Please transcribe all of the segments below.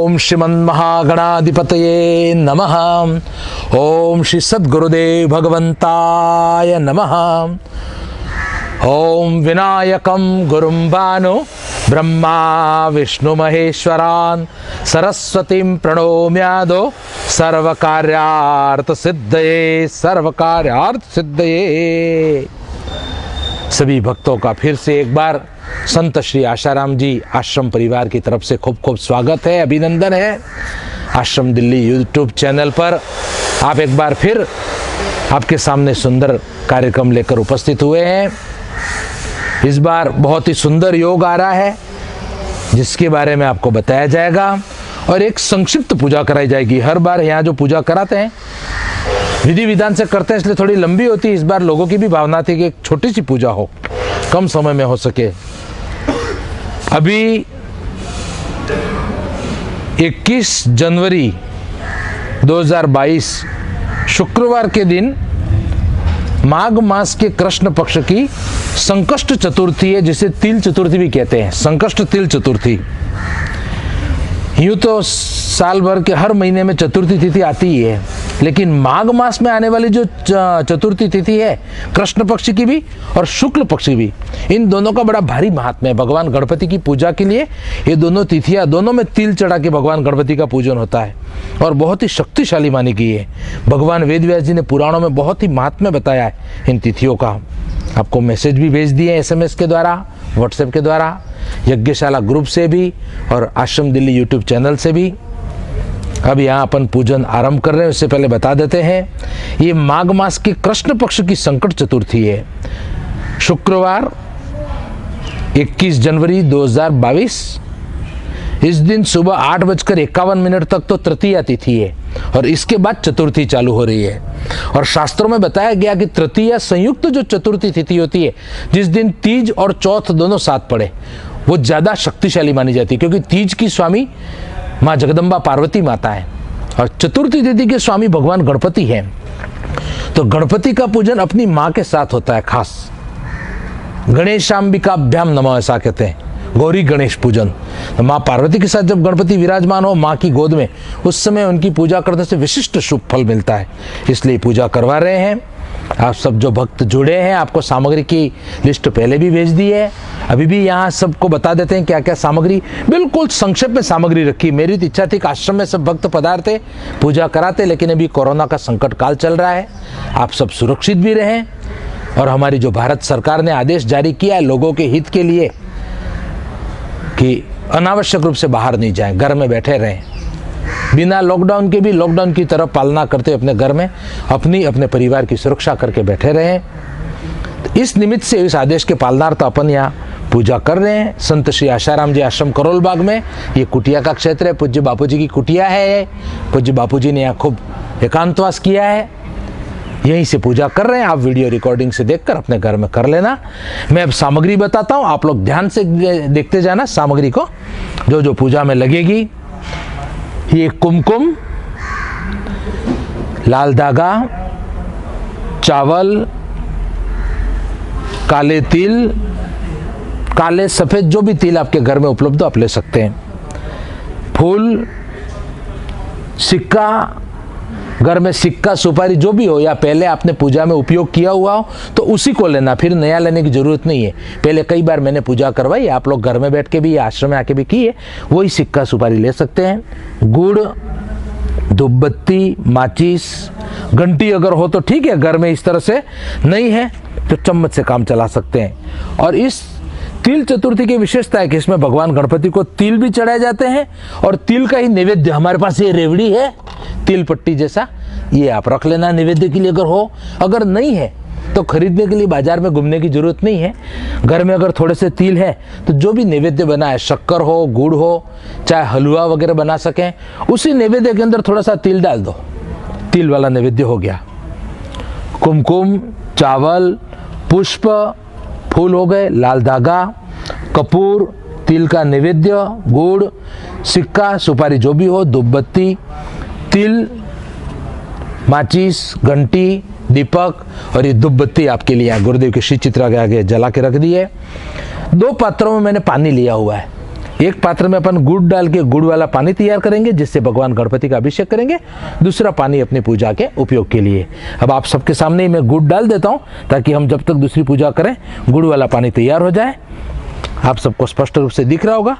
ओम श्रीमन्महागणाधिपतये नमः। ओम श्री सद्गुरुदेव भगवंताय नमः। ओम विनायकं गुरुं भानु ब्रह्मा विष्णु महेश्वरान् सरस्वतीं प्रणोम्यादो सर्वकार्यार्थ सिद्धये। सभी भक्तों का फिर से एक बार संत श्री आशाराम जी आश्रम परिवार की तरफ से खूब खूब स्वागत है, अभिनंदन है। आश्रम दिल्ली यूट्यूब चैनल पर आप एक बार फिर आपके सामने सुंदर कार्यक्रम लेकर उपस्थित हुए हैं। इस बार बहुत ही सुंदर योग आ रहा है जिसके बारे में आपको बताया जाएगा और एक संक्षिप्त पूजा कराई जाएगी। हर बार यहाँ जो पूजा कराते हैं विधि विधान से करते हैं इसलिए थोड़ी लंबी होती है। इस बार लोगों की भी भावना थी कि एक छोटी सी पूजा हो, कम समय में हो सके। अभी 21 जनवरी 2022 शुक्रवार के दिन माघ मास के कृष्ण पक्ष की संकष्ट चतुर्थी है, जिसे तिल चतुर्थी भी कहते हैं। संकष्ट तिल चतुर्थी। यूं तो साल भर के हर महीने में चतुर्थी तिथि आती ही है, लेकिन माघ मास में आने वाली जो चतुर्थी तिथि है कृष्ण पक्ष की भी और शुक्ल पक्ष की भी, इन दोनों का बड़ा भारी महात्म्य है। भगवान गणपति की पूजा के लिए ये दोनों तिथियां, दोनों में तिल चढ़ा के भगवान गणपति का पूजन होता है और बहुत ही शक्तिशाली मानी गई है। भगवान वेदव्यास जी ने पुराणों में बहुत ही महात्म्य बताया है इन तिथियों का। आपको मैसेज भी भेज दिए SMS के द्वारा, व्हाट्सएप के द्वारा, यज्ञशाला ग्रुप से भी और आश्रम दिल्ली यूट्यूब चैनल से भी। अब यहाँ अपन पूजन आरंभ कर रहे हैं। उससे पहले बता देते हैं, ये माघ मास की कृष्ण पक्ष की संकट चतुर्थी है। शुक्रवार 21 जनवरी 2022। इस दिन सुबह 8:51 तक तो तृतीया तिथि है और इसके बाद चतुर्थी चालू हो रही है। और शास्त्रों में बताया गया कि तृतीया संयुक्त जो चतुर्थी तिथि होती है, जिस दिन तीज और चौथ दोनों साथ पड़े, वो ज्यादा शक्तिशाली मानी जाती है, क्योंकि तीज की स्वामी माँ जगदम्बा पार्वती माता है और चतुर्थी तिथि के स्वामी भगवान गणपति हैं। तो गणपति का पूजन अपनी माँ के साथ होता है खास। गणेशांबिकाभ्याम नमः ऐसा कहते हैं, गौरी गणेश पूजन। तो माँ पार्वती के साथ जब गणपति विराजमान हो माँ की गोद में, उस समय उनकी पूजा करने से विशिष्ट शुभ फल मिलता है, इसलिए पूजा करवा रहे हैं। आप सब जो भक्त जुड़े हैं, आपको सामग्री की लिस्ट पहले भी भेज दी है। अभी भी यहाँ सबको बता देते हैं क्या क्या सामग्री, बिल्कुल संक्षेप में सामग्री रखी। मेरी तो इच्छा थी कि आश्रम में सब भक्त पधारते, पूजा कराते, लेकिन अभी कोरोना का संकट काल चल रहा है। आप सब सुरक्षित भी रहें और हमारी जो भारत सरकार ने आदेश जारी किया है लोगों के हित के लिए कि अनावश्यक रूप से बाहर नहीं जाएं, घर में बैठे रहें, बिना लॉकडाउन के भी लॉकडाउन की तरह पालना करते अपने घर में अपने परिवार की सुरक्षा करके बैठे रहें। तो इस निमित्त से इस आदेश के पालनार्थ अपन यहाँ पूजा कर रहे हैं। संत श्री आशाराम जी आश्रम करोल बाग में, ये कुटिया का क्षेत्र है, पूज्य बापू जी की कुटिया है। पूज्य बापू जी ने यहाँ खूब एकांतवास किया है, यहीं से पूजा कर रहे हैं। आप वीडियो रिकॉर्डिंग से देखकर अपने घर में कर लेना। मैं अब सामग्री बताता हूँ, आप लोग ध्यान से देखते जाना सामग्री को जो जो पूजा में लगेगी। ये कुमकुम, लाल धागा, चावल, काले तिल, काले सफेद जो भी तिल आपके घर में उपलब्ध हो आप ले सकते हैं। फूल, सिक्का, घर में सिक्का सुपारी जो भी हो या पहले आपने पूजा में उपयोग किया हुआ हो तो उसी को लेना, फिर नया लेने की जरूरत नहीं है। पहले कई बार मैंने पूजा करवाई, आप लोग घर में बैठ के भी आश्रम में आके भी की है, वही सिक्का सुपारी ले सकते हैं। गुड़, धूपबत्ती, माचिस, घंटी अगर हो तो ठीक है, घर में इस तरह से नहीं है तो चम्मच से काम चला सकते हैं। और इस तिल चतुर्थी की विशेषता है कि इसमें भगवान गणपति को तिल भी चढ़ाए जाते हैं और तिल का ही नैवेद्य, हमारे पास ये रेवड़ी है तिल पट्टी जैसा, ये आप रख लेना नैवेद्य के लिए अगर हो। अगर नहीं है तो खरीदने के लिए बाजार में घूमने की जरूरत नहीं है। घर में अगर थोड़े से तिल है तो जो भी नैवेद्य बना है, शक्कर हो, गुड़ हो, चाहे हलवा वगैरह बना सकें, उसी नैवेद्य के अंदर थोड़ा सा तिल डाल दो, तिल वाला नैवेद्य हो गया। कुमकुम, चावल, पुष्प, फूल हो गए, लाल धागा, कपूर, तिल का नैवेद्य, गुड़, सिक्का सुपारी जो भी हो, धूपबत्ती, तिल, माचिस, घंटी, दीपक और ये धूपबत्ती आपके लिए गुरुदेव के श्री चित्र के आगे जला के रख दी है। 2 पात्रों में मैंने पानी लिया हुआ है। एक पात्र में अपन गुड़ डाल के गुड़ वाला पानी तैयार करेंगे जिससे भगवान गणपति का अभिषेक करेंगे, दूसरा पानी अपनी पूजा के उपयोग के लिए। अब आप सबके सामने ही मैं गुड़ डाल देता हूँ ताकि हम जब तक दूसरी पूजा करें गुड़ वाला पानी तैयार हो जाए। आप सबको स्पष्ट रूप से दिख रहा होगा,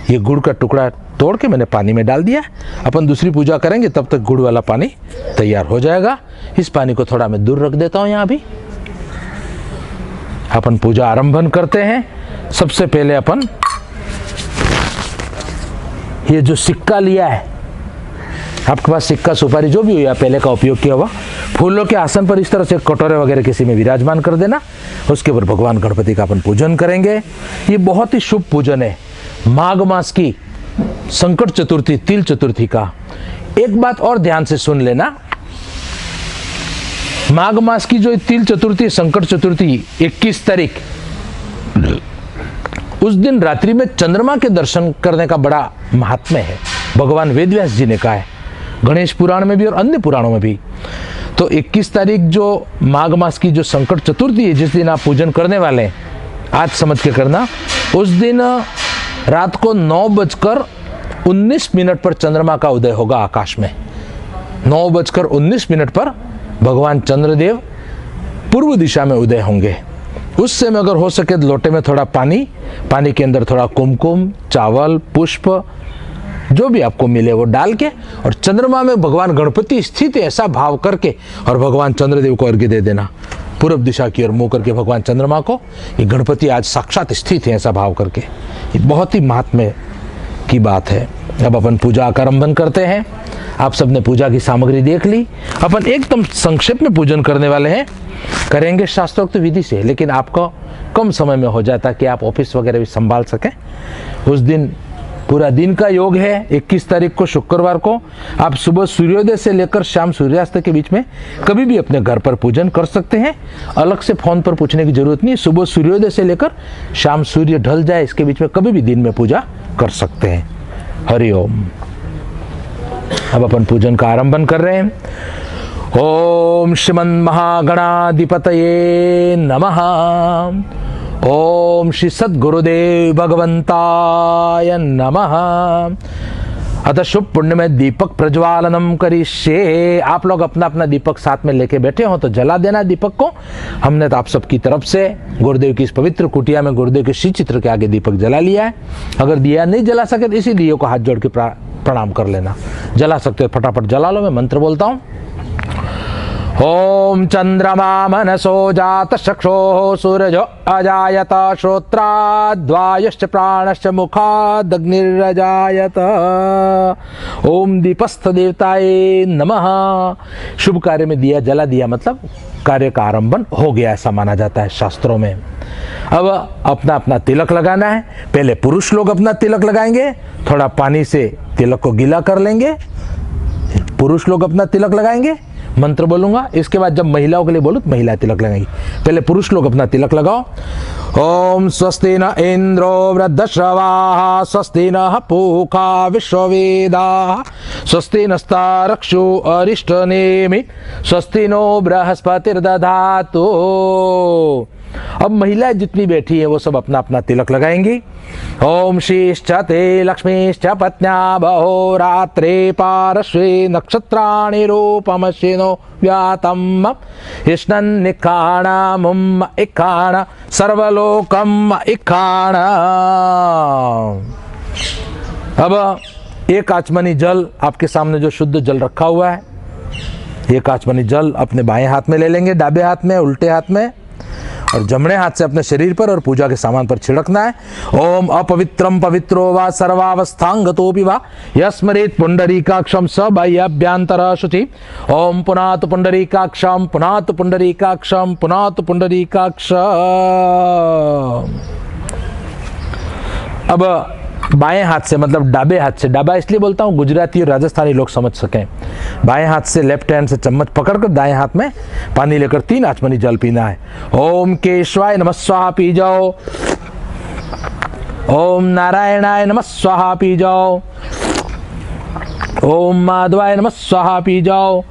ये गुड़ का टुकड़ा तोड़ के मैंने पानी में डाल दिया। अपन दूसरी पूजा करेंगे तब तक गुड़ वाला पानी तैयार हो जाएगा। इस पानी को थोड़ा मैं दूर रख देता हूँ। यहाँ भी अपन पूजा आरंभन करते हैं। सबसे पहले अपन ये जो सिक्का लिया है, आपके पास सिक्का सुपारी जो भी हो या पहले का उपयोग किया हुआ, फूलों के आसन पर इस तरह से कटोरे वगैरह किसी में विराजमान कर देना। उसके ऊपर भगवान गणपति का अपन पूजन करेंगे। ये बहुत ही शुभ पूजन है माघ मास की संकट चतुर्थी, तिल चतुर्थी का। एक बात और ध्यान से सुन लेना, माघ मास की जो तिल चतुर्थी, संकट चतुर्थी 21 तारीख, उस दिन रात्रि में चंद्रमा के दर्शन करने का बड़ा महात्म्य है। भगवान वेदव्यास जी ने कहा है, गणेश पुराण में भी और अन्य पुराणों में भी। तो 21 तारीख जो माघ मास की जो संकट चतुर्थी है, जिस दिन आप पूजन करने वाले हैं, आज समझ के करना। उस दिन रात को 9:19 पर चंद्रमा का उदय होगा आकाश में। 9:19 पर भगवान चंद्रदेव पूर्व दिशा में उदय होंगे। उस समय अगर हो सके तो लोटे में थोड़ा पानी, पानी के अंदर थोड़ा कुमकुम, चावल, पुष्प, जो भी आपको मिले वो डाल के, और चंद्रमा में भगवान गणपति स्थित है ऐसा भाव करके, और भगवान चंद्रदेव को अर्घ्य दे देना। पूर्व दिशा की ओर मुंह करके भगवान चंद्रमा को, ये गणपति आज साक्षात स्थित है ऐसा भाव करके। ये बहुत ही महात्म्य की बात है। अब अपन पूजा का आरंभन करते हैं। आप सबने पूजा की सामग्री देख ली। अपन एकदम संक्षेप में पूजन करने वाले हैं, करेंगे शास्त्रोक्त विधि से, लेकिन आपको कम समय में हो जाता कि आप ऑफिस वगैरह भी संभाल सकें। उस दिन पूरा दिन का योग है। 21 तारीख को शुक्रवार को आप सुबह सूर्योदय से लेकर शाम सूर्यास्त के बीच में कभी भी अपने घर पर पूजन कर सकते हैं। अलग से फोन पर पूछने की जरूरत नहीं। सुबह सूर्योदय से लेकर शाम सूर्य ढल जाए इसके बीच में कभी भी दिन में पूजा कर सकते हैं। हरि ओम। अब अपन पूजन का आरंभन कर रहे हैं। ओम श्रीमन् महागणाधिपतये नमः। ओम श्री सद्गुरुदेव भगवंताय नमः। अतः शुभ पुण्य में दीपक प्रज्वालनम करिष्ये। आप लोग अपना अपना दीपक साथ में लेके बैठे हो तो जला देना दीपक को। हमने तो आप सबकी तरफ से गुरुदेव की इस पवित्र कुटिया में गुरुदेव के श्री चित्र के आगे दीपक जला लिया है। अगर दिया नहीं जला सके तो इसी दिए को हाथ जोड़ के प्रणाम कर लेना। जला सकते हो फटाफट जला लो। मैं मंत्र बोलता हूँ। ओम चंद्रमा मनसो जात चक्षुः सूरजो अजायत श्रोत्राद्वायुश्च प्राणश्च मुखादग्निरजायत। ओम दीपस्थ देवताये नमः। शुभ कार्य में दिया जला दिया मतलब कार्य का आरंभन हो गया ऐसा माना जाता है शास्त्रों में। अब अपना अपना तिलक लगाना है। पहले पुरुष लोग अपना तिलक लगाएंगे, थोड़ा पानी से तिलक को गीला कर लेंगे। पुरुष लोग अपना तिलक लगाएंगे, मंत्र बोलूंगा। इसके बाद जब महिलाओं के लिए बोलूं तो महिला तिलक लगाएंगी। पहले पुरुष लोग अपना तिलक लगाओ। ओम स्वस्ति न इंद्रो वृद्धश्रवाः स्वस्ति नः पूषा विश्ववेदाः स्वस्ति नस्तारक्षो अरिष्टनेमि स्वस्ति नो बृहस्पतिर्दधातु। अब महिलाएं जितनी बैठी है वो सब अपना अपना तिलक लगाएंगी। ओम श्रीश्च ते लक्ष्मीश्च पत्न्या बहोरात्रे पार्श्वे नक्षत्राणि रूपमश्विनो व्यातम् इष्णन्निखाणमुम् इखाण सर्वलोकम् इखाण। अब एक आचमनी जल आपके सामने जो शुद्ध जल रखा हुआ है, एक आचमनी जल अपने बाएं हाथ में ले लेंगे, दाबे हाथ में, उल्टे हाथ में, और जमणे हाथ से अपने शरीर पर और पूजा के सामान पर छिड़कना है। ओम अपवित्रम पवित्रो वा सर्वावस्थांगतोपि वा यस्मरेत् पुंडरीकाक्षम स बाह्याभ्यंतर शुचि। ओम पुनातु पुंडरीकाक्षम पुनातु पुंडरीकाक्षम पुनातु पुंडरीकाक्ष। अब बाएं हाथ से मतलब डाबे हाथ से, डाबा इसलिए बोलता हूँ गुजराती और राजस्थानी लोग समझ सकें, बाएं हाथ से लेफ्ट हैंड से चम्मच पकड़कर दाएं हाथ में पानी लेकर 3 आचमनी जल पीना है। ओम केशवाय नमः स्वाहा पी जाओ। ओम नारायणाय नमः स्वाहा पी जाओ। ओम माधवाय नमः स्वाहा पी जाओ।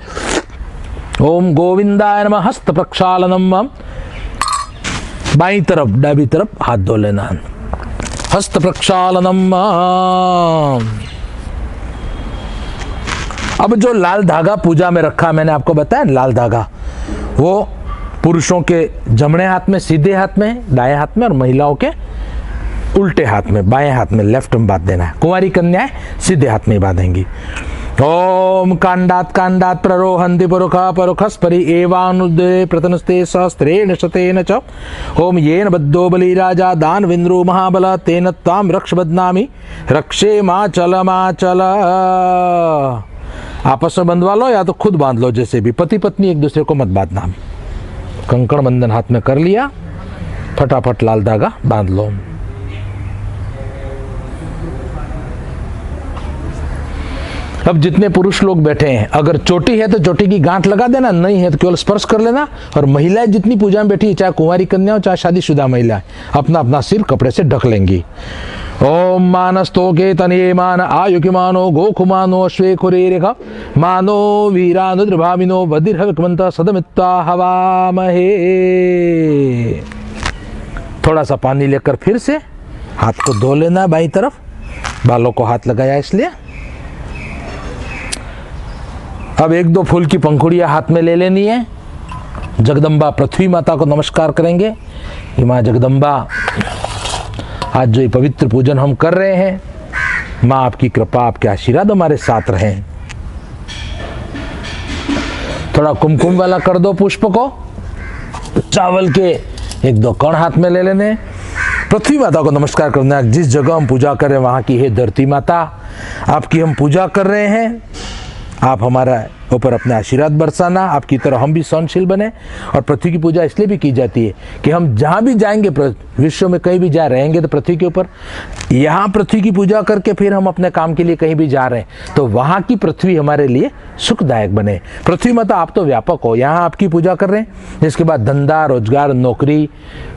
ओम गोविंदाय नमः हस्त प्रक्षालनम। बाईं तरफ डाबी तरफ हाथ धो लेना। हस्त प्रक्षालनम। अब जो लाल धागा पूजा में रखा, मैंने आपको बताया लाल धागा, वो पुरुषों के जमणे हाथ में, सीधे हाथ में, दाएं हाथ में, और महिलाओं के उल्टे हाथ में, बाएं हाथ में, लेफ्ट में बांध देना है। कुंवारी कन्याएं सीधे हाथ में ही बांधेंगी। ओम कांडात कांडात प्ररोहन्ति पुरुखा पुरुखस्परि एवानुदे प्रतनस्ते सहस्त्रेण शतेन च। ओम येन बद्धो बलिराजा दानवेन्द्रो महाबल तेन त्वां रक्ष बध्नामि रक्षे माचल माचल। आपस में बंधवा लो या तो खुद बांध लो, जैसे भी। पति पत्नी एक दूसरे को मत बांधना। कंकण बंधन हाथ में कर लिया, फटाफट लाल धागा बांध लो। अब जितने पुरुष लोग बैठे हैं, अगर चोटी है तो चोटी की गांठ लगा देना, नहीं है तो केवल स्पर्श कर लेना। और महिलाएं जितनी पूजा में बैठी, चाहे कुंवारी कन्या हो चाहे शादीशुदा महिलाएं, अपना अपना सिर कपड़े से ढक लेंगी। ओम मानस्तो के तने मान आयुकि मानो गोखुमानो श्वे खुरेरेख मानो वीरानुद्रभामिनो वदिर्हविकमंत सदमित्ता हवामहे। थोड़ा सा पानी लेकर फिर से हाथ को धो लेना, बाईं तरफ, बालों को हाथ लगाया इसलिए। अब एक दो फूल की पंखुड़ियां हाथ में ले लेनी है। जगदम्बा पृथ्वी माता को नमस्कार करेंगे कि माँ जगदम्बा, आज जो ये पवित्र पूजन हम कर रहे हैं, माँ आपकी कृपा, आपके आशीर्वाद हमारे साथ रहें। थोड़ा कुमकुम वाला कर दो पुष्प को। चावल के एक दो कण हाथ में ले लेने। पृथ्वी माता को नमस्कार करना। जिस जगह हम पूजा कर रहे हैं वहां की, हे धरती माता, आपकी हम पूजा कर रहे हैं, आप हमारा ऊपर अपने आशीर्वाद बरसाना, आपकी तरह हम भी सहनशील बने। और पृथ्वी की पूजा इसलिए भी की जाती है कि हम जहाँ भी जाएंगे, विश्व में कहीं भी जा रहेंगे तो पृथ्वी के ऊपर, यहाँ पृथ्वी की पूजा करके फिर हम अपने काम के लिए कहीं भी जा रहे हैं तो वहाँ की पृथ्वी हमारे लिए सुखदायक बने। पृथ्वी माता आप तो व्यापक हो, यहाँ आपकी पूजा कर रहे हैं, जिसके बाद धंधा, रोजगार, नौकरी,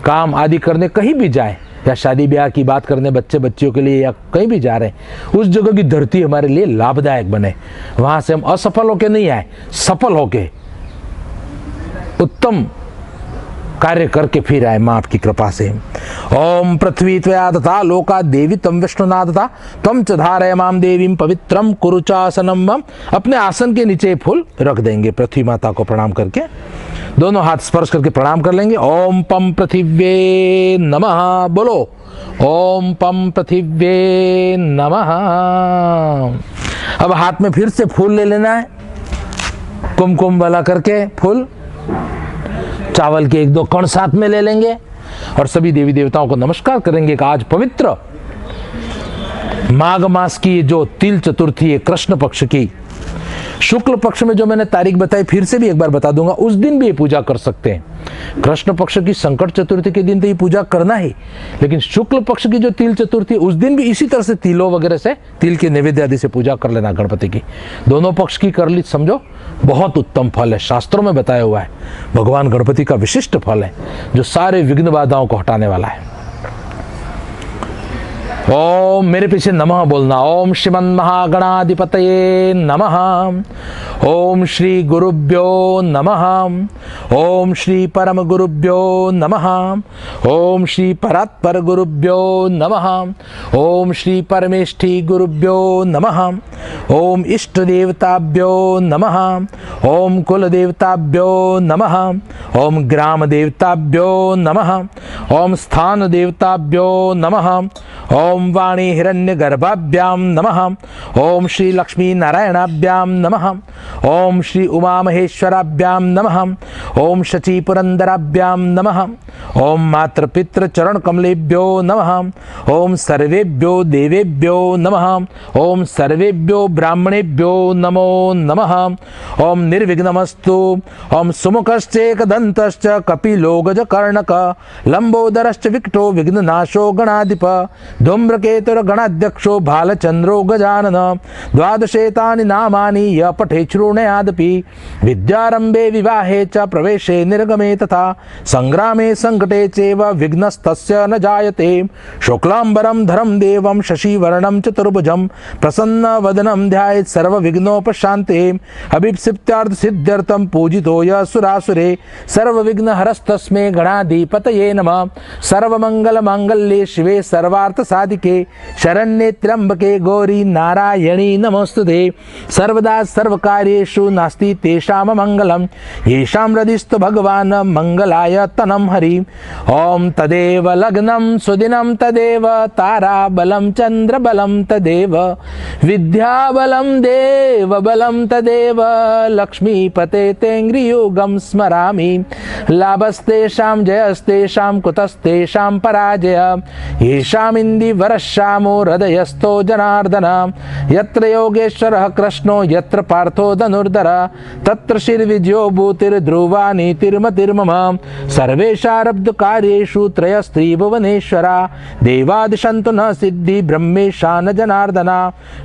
काम आदि करने कहीं भी जाए, या शादी ब्याह की बात करने बच्चे बच्चियों के लिए, या कहीं भी जा रहे हैं, उस जगह की धरती हमारे लिए लाभदायक बने। वहां से हम असफल होके नहीं आए, सफल होके उत्तम कार्य करके फिर आए माँ आपकी कृपा से। ओम पृथ्वी त्वया दता लोका देवी तम विष्णुना दता तम च धारय माम देवीम पवित्रम कुरुचासनम मम। अपने आसन के नीचे फूल रख देंगे, पृथ्वी माता को प्रणाम करके दोनों हाथ स्पर्श करके प्रणाम कर लेंगे। ओम पम पृथिव्ये नमः, बोलो ओम पम पृथिव्ये नमः। अब हाथ में फिर से फूल ले लेना है, कुमकुम वाला करके फूल। चावल के एक दो कण साथ में ले लेंगे और सभी देवी देवताओं को नमस्कार करेंगे कि आज पवित्र माघ मास की जो तिल चतुर्थी है, कृष्ण पक्ष की, शुक्ल पक्ष में जो मैंने तारीख बताई फिर से भी एक बार बता दूंगा, उस दिन भी ये पूजा कर सकते हैं। कृष्ण पक्ष की संकट चतुर्थी के दिन तो ये पूजा करना ही, लेकिन शुक्ल पक्ष की जो तिल चतुर्थी उस दिन भी इसी तरह से तिलों वगैरह से, तिल के नैवेद्य आदि से पूजा कर लेना गणपति की। दोनों पक्ष की कर ली, समझो बहुत उत्तम फल है, शास्त्रों में बताया हुआ है। भगवान गणपति का विशिष्ट फल है जो सारे विघ्न बाधाओं को हटाने वाला है। ओम, मेरे पीछे नमः बोलना। ओम श्रीमन महागणाधिपतये नमः। ओम श्री गुरुभ्यो नमः। ओम श्री परम गुरुभ्यो नमः। ओम श्री परात्पर गुरुभ्यो नमः। ओम श्री परमेष्ठी गुरुभ्यो नमः। ओम इष्ट देवताभ्यो नमः। ओम कुल देवताभ्यो नमः। ओम ग्राम देवताभ्यो नमः। ओम स्थान देवताभ्यो नमः। ओम वाणी हिरण्यगर्भाभ्याम नमः। ओम श्री लक्ष्मी नारायणाभ्याम नमः। ओम श्री उमा महेश्वराभ्याम नमः। ओम शची पुरंदराभ्याम नमः। ओम मातृपितृ चरण कमलेभ्यो नमः। ओम सर्वेभ्यो देवेभ्यो नमः। ओम सर्वेभ्यो ब्राह्मणेभ्यो नमो नमः। ओम निर्विघ्नमस्तु। ओम सुमुखश्चेकदन्तश्च कपिलो गजकर्णक लंबोदरश्च विकटो विघ्ननाशो गणाधिप धूम्रकेतुर्गणाध्यक्षो भालचंद्रो गजानन द्वादशेतानि नामानि य पठे शृणुयादपि विद्यारंभे विवाहे च प्रवेशे निर्गमे तथा संग्रामे संकटे चैव विघ्नस्तस्य न जायते शुक्लांबरं धरं देवं शशिवर्णं चतुर्भुजं प्रसन्नवदनं ध्यायेत् सर्वविघ्नोपशान्ते अभिप्सित्यार्थ सिद्ध्यर्थं पूजितो यः सुरासुरे सर्वविघ्नहरस्तस्मै गणाधिपतये नमः। सर्वमंगलमांगल्ये शिवे सर्वार्थ साधिके शरण्ये त्र्यंबके गौरी नारायणी नमोस्तुते। सर्वदा सर्वकार्येषु नास्ति तेषां मंगलम येषां हृदिस्थो भगवान् मंगलाय तनं हरि। ओम तदेव लग्नं सुदिनं तदेव ताराबलं चंद्रबलं तदेव विद्याबलं देवबलं तदेव लक्ष्मीपते तेङ्ग्रियुगं स्मरामि। लाभस्तेषां जयस्तेषां कुतस्तेषां पराजय येषाम् इन्दिवरश्यामो हृदयस्थो जनार्दन। यत्र योगेश्वरः कृष्णो यत्र पार्थो धनुर्धर तत्र श्रीविजयो भूतिर्ध्रुवा नीतिर्मतिर्मम। सर्वेषारब्धकार्येषु त्रयस्त्रिभुवनेश्वरा देवादिशन्तु न सिद्धि ब्रह्मेशा न जनार्दना।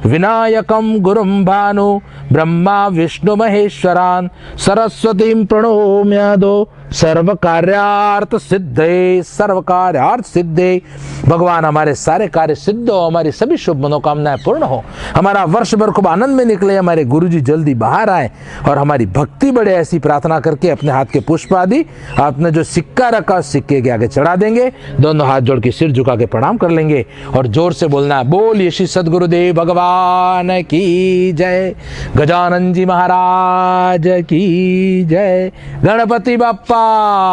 विनायकं गुरुं भानु ब्रह्मा विष्णु महेश्वरान् सरस्वतीं प्रणोम्यादो सर्व कार्यार्थ सिद्धे। सर्व कार्यार्थ सिद्धे। भगवान हमारे सारे कार्य सिद्ध हो, हमारी सभी शुभ मनोकामनाएं पूर्ण हो, हमारा वर्ष भर खूब आनंद में निकले, हमारे गुरुजी जल्दी बाहर आए और हमारी भक्ति बढ़े। ऐसी प्रार्थना करके अपने हाथ के पुष्प आदि आपने जो सिक्का रखा सिक्के के आगे चढ़ा देंगे, दोनों हाथ जोड़ के सिर झुका के प्रणाम कर लेंगे और जोर से बोलना है बोलिए श्री सद्गुरुदेव भगवान की जय, गजानन जी महाराज की जय, गणपति बाप्पा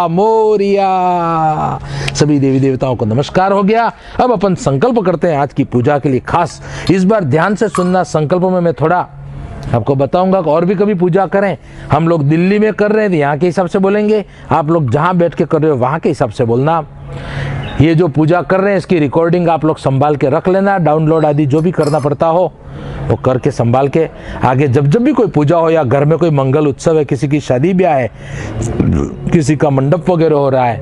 मोरिया। सभी देवी देवताओं को नमस्कार हो गया। अब अपन संकल्प करते हैं आज की पूजा के लिए। खास इस बार ध्यान से सुनना, संकल्प में मैं थोड़ा आपको बताऊंगा कि और भी कभी पूजा करें। हम लोग दिल्ली में कर रहे हैं तो यहाँ के हिसाब से बोलेंगे, आप लोग जहाँ बैठ के कर रहे हो वहाँ के हिसाब से बोलना। ये जो पूजा कर रहे हैं इसकी रिकॉर्डिंग आप लोग संभाल के रख लेना, डाउनलोड आदि जो भी करना पड़ता हो वो करके संभाल के आगे जब भी कोई पूजा हो या घर में कोई मंगल उत्सव है, किसी की शादी ब्याह है, किसी का मंडप वगैरह हो रहा है,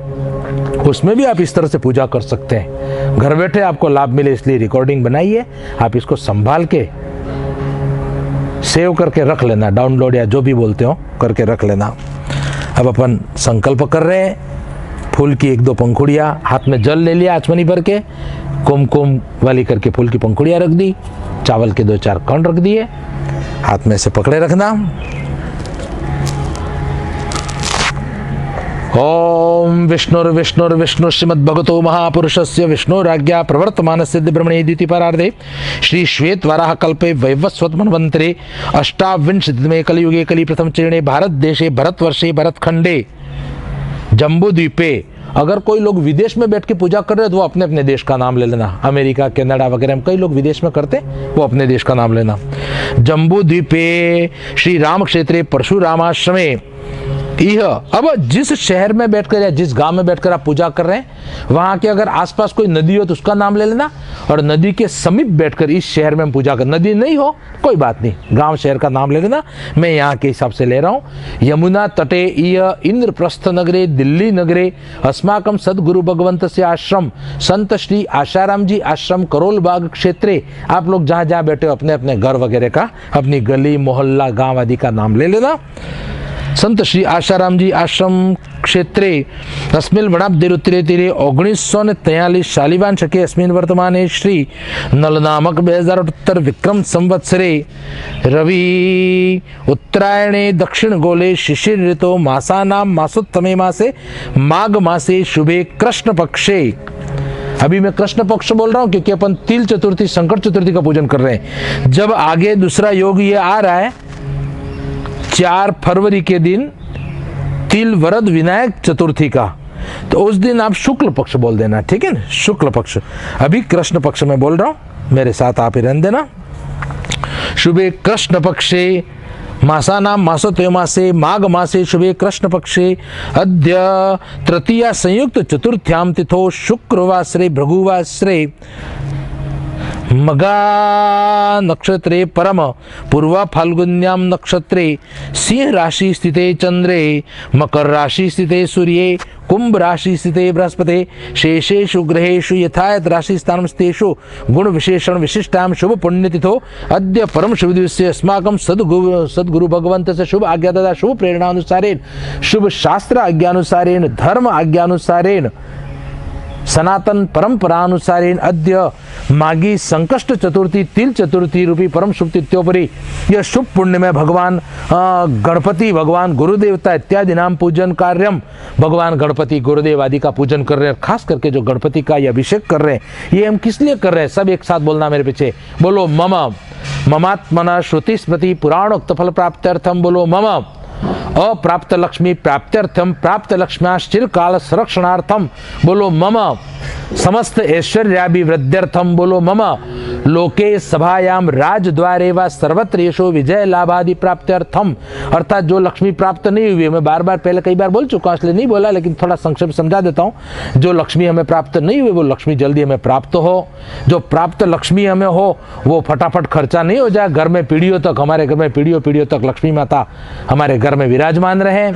उसमें भी आप इस तरह से पूजा कर सकते हैं। घर बैठे आपको लाभ मिले इसलिए रिकॉर्डिंग बनाइए, आप इसको संभाल के सेव करके रख लेना, डाउनलोड या जो भी बोलते हो करके रख लेना। अब अपन संकल्प कर रहे हैं। फूल की 1-2 पंखुड़ियाँ, हाथ में जल ले लिया आचमनी भर के, कुमकुम वाली करके फूल की पंखुड़ियाँ रख दी, चावल के 2-4 कण रख दिए, हाथ में से पकड़े रखना। ओम विष्णुर्विष्णुर्विष्णु श्रीमद्भगवतो महापुरुषस्य विष्णुराज्ञा प्रवर्तमानस्य ब्रह्मणे द्वितीयपरार्धे श्री श्वेत वराह कल्पे वैवस्वत मन्वन्तरे अष्टाविंशतितमे कलियुगे कलि प्रथम चरणे भारत देशे भरतवर्षे भरतखंडे जम्बू द्वीपे। अगर कोई लोग विदेश में बैठ के पूजा कर रहे हो तो वो अपने अपने देश का नाम ले लेना। अमेरिका, कनाडा वगैरह में कई लोग विदेश में करते, वो अपने देश का नाम लेना। जम्बू द्वीपे श्री राम क्षेत्रे परशुरामाश्रमे यह। अब जिस शहर में बैठकर या जिस गांव में बैठकर आप पूजा कर रहे हैं वहां के अगर आसपास कोई नदी हो तो उसका नाम ले लेना, और नदी के समीप बैठकर इस शहर में पूजा कर, नदी नहीं हो कोई बात नहीं, गांव शहर का नाम ले लेना। मैं यहाँ के हिसाब से ले रहा हूँ। यमुना तटे इय इंद्रप्रस्थ नगरे दिल्ली नगरे अस्माकम सदगुरु भगवंतस्य आश्रम संत श्री आशाराम जी आश्रम करोल बाग क्षेत्रे। आप लोग जहाँ जहाँ बैठे हो अपने अपने घर वगैरह का, अपनी गली मोहल्ला गाँव आदि का नाम ले लेना। संत श्री आशाराम जी आश्रम क्षेत्रे अस्मिन् वनाब्धे उत्तरे तीरे 1943 शालिवान शके अस्मिन् वर्तमाने श्री नल नामक 2078 विक्रम संवत्सरे रवि उत्तरायणे दक्षिण गोले शिशिर ऋतो मासानां मासोत्तमे मासे माघ मासे शुभे कृष्ण पक्षे। अभी मैं कृष्ण पक्ष बोल रहा हूँ क्योंकि अपन तिल चतुर्थी संकट चतुर्थी का पूजन कर रहे हैं। जब आगे दूसरा योग ये आ रहा है 4 फरवरी के दिन तिल वरद विनायक चतुर्थी का, तो उस दिन आप शुक्ल पक्ष बोल देना, ठीक है ना, शुक्ल पक्ष। अभी कृष्ण पक्ष में बोल रहा हूं, मेरे साथ आप ही रहने देना। शुभे कृष्ण पक्षे मासानां मासोत्तमासे माघ मासे शुभे कृष्ण पक्षे अद्य तृतीया संयुक्त चतुर्थ्यां तिथो शुक्रवासरे भृगुवासरे मगा नक्षत्रे परम पूर्वा फाल्गुन्यां नक्षत्रे सिंह राशि स्थिते चंद्रे मकर राशि स्थिते सूर्ये कुंभ राशि स्थिते बृहस्पते शेषेषु ग्रहेषु यथायत राशि स्थानं स्थितेषु गुण विशेषण विशिष्टां शुभ पुण्यतिथो अद्य परम शुभ दिवसे अस्माकं सद्गुरु भगवन्तस्य शुभ आज्ञा तथा शुभ प्रेरणानुसारेण शुभ शास्त्र आज्ञानुसारेण धर्म आज्ञानुसारेण सनातन परंपरानुसारेण अद्य मागी संकष्ट चतुर्थी तिल चतुर्थी रूपी परम शुभ तिथ्योपरि यह शुभ पुण्य में भगवान गणपति, भगवान गुरुदेवता इत्यादि नाम पूजन कार्यम, भगवान गणपति गुरुदेव आदि का पूजन कर रहे हैं। खास करके जो गणपति का ये अभिषेक कर रहे हैं, ये हम किस लिए कर रहे हैं? सब एक साथ बोलना मेरे पीछे, बोलो मम ममात्मना श्रुति स्मृति पुराणोक्त फल प्राप्त्यर्थम, बोलो मम अप्राप्त लक्ष्मी प्राप्त्यर्थम प्राप्त लक्ष्म्याश्चिर काल संरक्षणार्थम, बोलो मम समस्त ऐश्वर्याभिवृद्ध्यर्थम, बोलो मम लोके सभायाम राजद्वारे व सर्वत्र यशो विजय लाभादि प्राप्त्यर्थम। अर्थात जो लक्ष्मी प्राप्त नहीं हुई, मैं बार बार पहले कई बार बोल चुका हूं इसलिए नहीं बोला, लेकिन थोड़ा संक्षेप समझा देता हूं। जो लक्ष्मी हमें प्राप्त नहीं हुई वो लक्ष्मी जल्दी हमें प्राप्त हो, जो प्राप्त लक्ष्मी हमें हो वो फटाफट खर्चा नहीं हो जाए, घर में पीढ़ियों तक, हमारे घर में पीढ़ियों तक लक्ष्मी माता हमारे घर में विराजमान रहे।